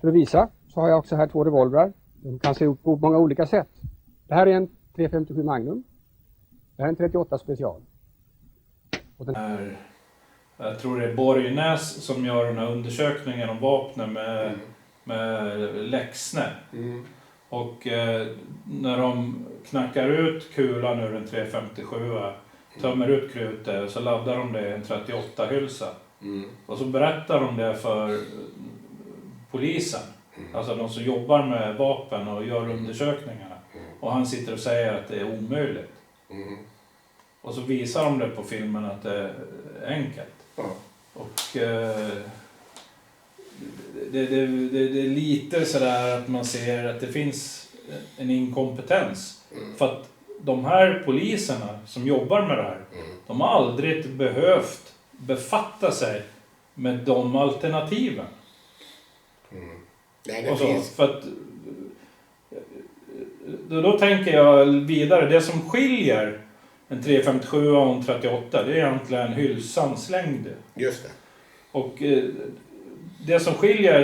För att visa så har jag också här 2 revolvrar. De kan se ut på många olika sätt. Det här är en 357 Magnum. Det här är en 38 special. Och den... Jag tror det är Borgnäs som gör den här undersökningen om vapnen med Lexne. Och när de knackar ut kulan ur en 357, tömmer ut krutet, så laddar de det i en 38-hylsa. Och så berättar de det för polisen. Alltså de som jobbar med vapen och gör undersökningarna. Och han sitter och säger att det är omöjligt. Och så visar de det på filmen att det är enkelt. Och det är lite sådär att man ser att det finns en inkompetens. För att de här poliserna som jobbar med det här, de har aldrig behövt befatta sig med de alternativen. Nej, det Och så, finns. för att, då tänker jag vidare, det som skiljer en 357 och en 38, det är egentligen hylsans längd. Just det. Och det som skiljer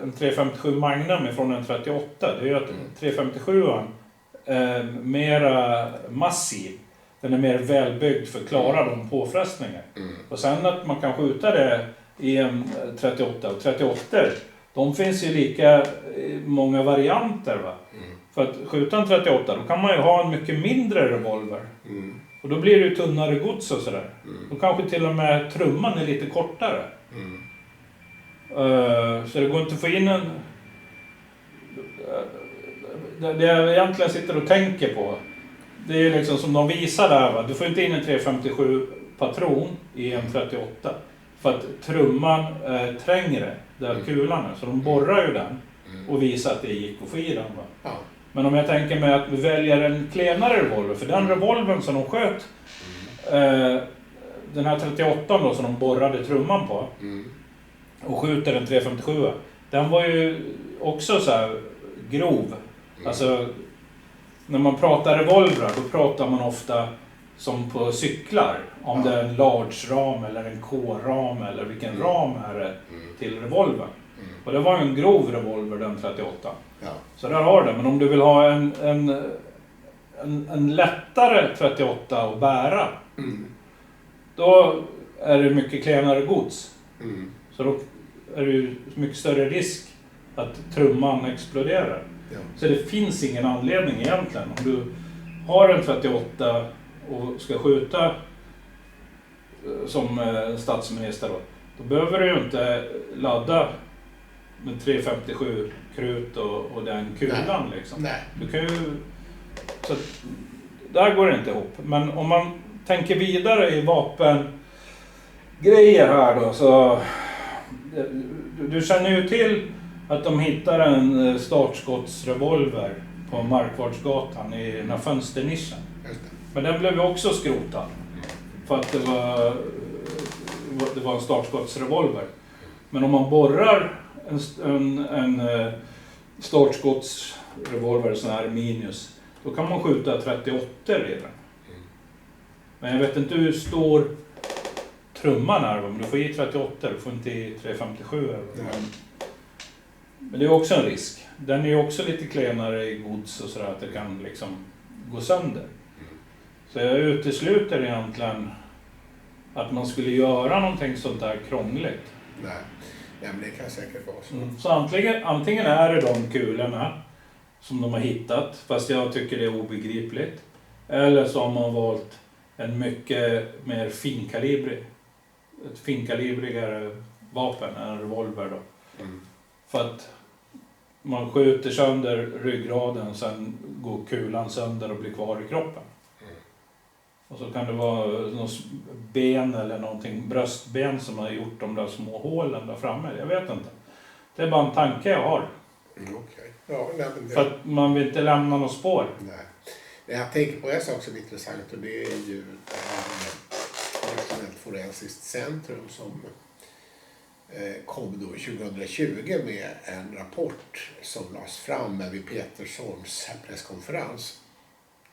en 357 Magnum från en 38, det är att 357 är mera massiv. Den är mer välbyggd för att klara de påfrestningar. Och sen att man kan skjuta det i en 38 och 38, de finns ju lika många varianter, va? För att skjuta en 38, då kan man ju ha en mycket mindre revolver. Och då blir det ju tunnare gods och sådär. Då kanske till och med trumman är lite kortare. Så det går inte att få in en... Det jag egentligen sitter och tänker på, det är ju liksom som de visar där, va? Du får inte in en 357 patron i en 38. För att trumman är trängre där kulan är. Så de borrar ju den och visar att det gick att få i den, va? Ja. Men om jag tänker mig att vi väljer en klenare revolver, för den revolvern som de sköt, den här 38 då som de borrade trumman på och skjuter en 357, den var ju också så här grov. Alltså när man pratar revolver, då pratar man ofta som på cyklar, om det är en large-ram eller en K-ram eller vilken ram är det till revolver. Och det var en grov revolver, den 38. Ja. Så där har det. Men om du vill ha en lättare 38 att bära, då är det mycket klenare gods. Så då är det ju mycket större risk att trumman exploderar. Ja. Så det finns ingen anledning egentligen. Om du har en 38 och ska skjuta som statsminister, då behöver du ju inte ladda med 357 krut och den kulan. Liksom. Nej. Du kan ju, så där går det inte ihop. Men om man tänker vidare i vapengrejer här då, så du känner ju till att de hittar en startskottsrevolver på Markvardsgatan i den här fönsternischen. Just det. Men den blev ju också skrotad för att det var en startskottsrevolver. Men om man borrar en startskottsrevolver, sån här Minus, då kan man skjuta 38 redan. Men jag vet inte hur stor trumman är, om du får i 38, du får inte i 357. Men det är också en risk. Den är ju också lite klenare i gods och sådär, att det kan liksom gå sönder. Så jag utesluter egentligen att man skulle göra någonting sånt där krångligt. Nej. Ja, men det kan säkert vara så. Så antingen är det de kulorna som de har hittat, fast jag tycker det är obegripligt. Eller så har man valt en mycket mer ett finkalibrigare vapen än en revolver då. För att man skjuter sönder ryggraden, sen går kulan sönder och blir kvar i kroppen. Och så kan det vara något ben eller någonting, bröstben, som har gjort de där små hålen där framme. Jag vet inte. Det är bara en tanke jag har. Okej. Ja, nej, men det... För att man vill inte lämna något spår. Nej. Jag tänker på en sak som är intressant, och det är ju det här Nationellt forensiskt centrum som kom då 2020 med en rapport som lades fram vid Petersons presskonferens.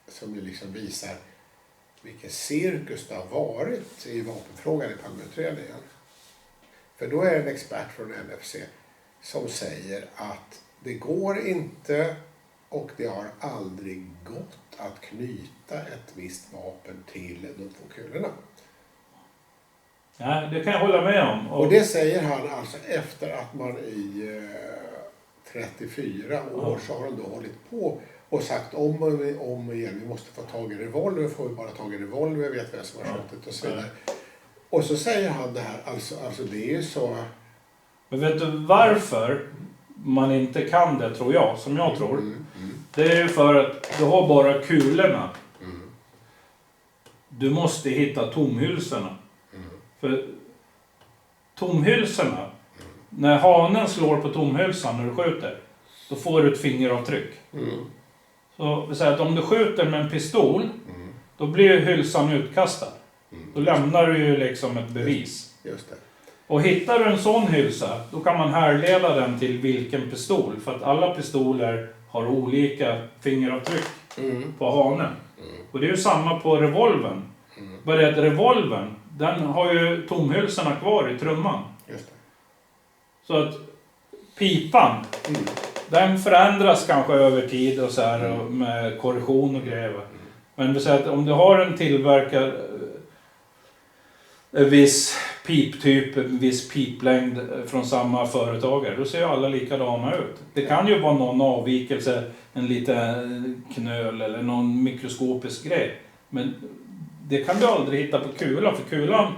Som ju liksom visar vilken cirkus det har varit i vapenfrågan i Palmeutredningen. För då är det en expert från NFC som säger att det går inte och det har aldrig gått att knyta ett visst vapen till de 2 kulorna. Ja, det kan jag hålla med om. Och det säger han alltså efter att man i 34 år så har de då hållit på och sagt om igen, vi måste få tag i revolver, får vi bara tag i revolver, vet vem som har skjutit och så vidare. Och så säger han det här, alltså det är ju så... Men vet du varför man inte kan det, tror jag, som jag tror? Det är ju för att du har bara kulorna. Du måste hitta tomhylsorna. För tomhylsorna, när hanen slår på tomhylsan när du skjuter, då får du ett fingeravtryck. Så vi säger att om du skjuter med en pistol, då blir ju hylsan utkastad. Då lämnar du ju liksom ett bevis. Just det. Och hittar du en sån hylsa, då kan man härleda den till vilken pistol. För att alla pistoler har olika fingeravtryck på hanen. Och det är ju samma på revolvern. Bara det att revolvern, den har ju tomhylsorna kvar i trumman. Just det. Så att pipan, den förändras kanske över tid och så här och med korrektion och grejer. Men vi säger att om du har en tillverkad en viss piptyp, en viss piplängd från samma företagare, då ser ju alla likadana ut. Det kan ju vara någon avvikelse, en liten knöl eller någon mikroskopisk grej. Men det kan du aldrig hitta på kulan, för kulan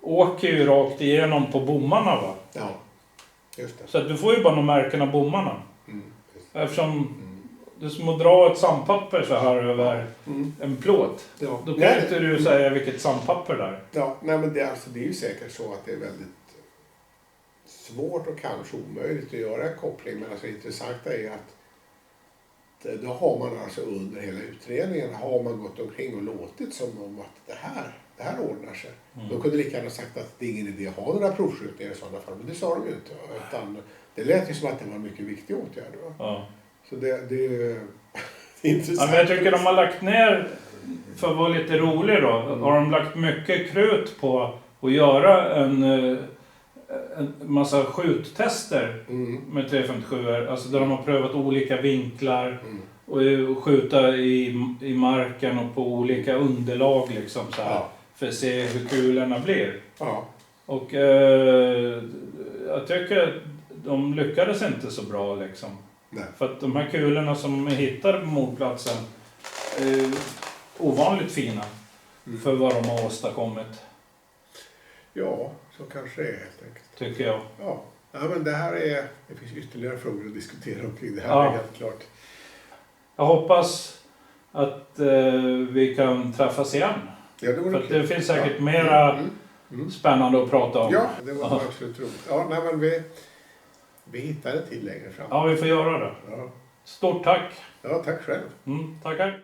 åker ju rakt igenom på bommarna, va? Ja, just det. Så att du får ju bara de märken av bommarna. Eftersom det är som att dra ett sandpapper så här över en plåt. Ja. Då kan inte du säga vilket sandpapper det är. Ja, nej men det är ju säkert så att det är väldigt svårt och kanske omöjligt att göra en koppling. Men alltså det intressanta är ju att då har man alltså under hela utredningen har man gått omkring och låtit som om att det här ordnar sig. De kunde lika gärna sagt att det är ingen idé att ha några provskjutningar i sådana fall, men det sa de ju inte. Utan det lät ju som att det var en mycket viktig åtgärd. Va? Ja. Så det är intressant. Ja, men jag tycker de har lagt ner, för att vara lite rolig då, har de lagt mycket krut på att göra en massa skjuttester med 357, alltså där de har prövat olika vinklar och skjuta i marken och på olika underlag liksom så här, för att se hur kulorna blir. Ja. Och jag tycker de lyckades inte så bra liksom. Nej. För att de här kulorna som är hittade på mordplatsen är ovanligt fina för vad de har åstadkommit. Ja, så kanske det är helt enkelt. Tycker jag. Ja, men det finns ytterligare frågor att diskutera omkring det här, Ja. är helt klart. Jag hoppas att vi kan träffas igen. Ja, det För vore att kul. det finns säkert mera spännande att prata om. Ja, det var absolut roligt. Ja, nej, men vi hittar det till längre fram. Ja, vi får göra det. Ja. Stort tack. Ja, tack själv. Tackar.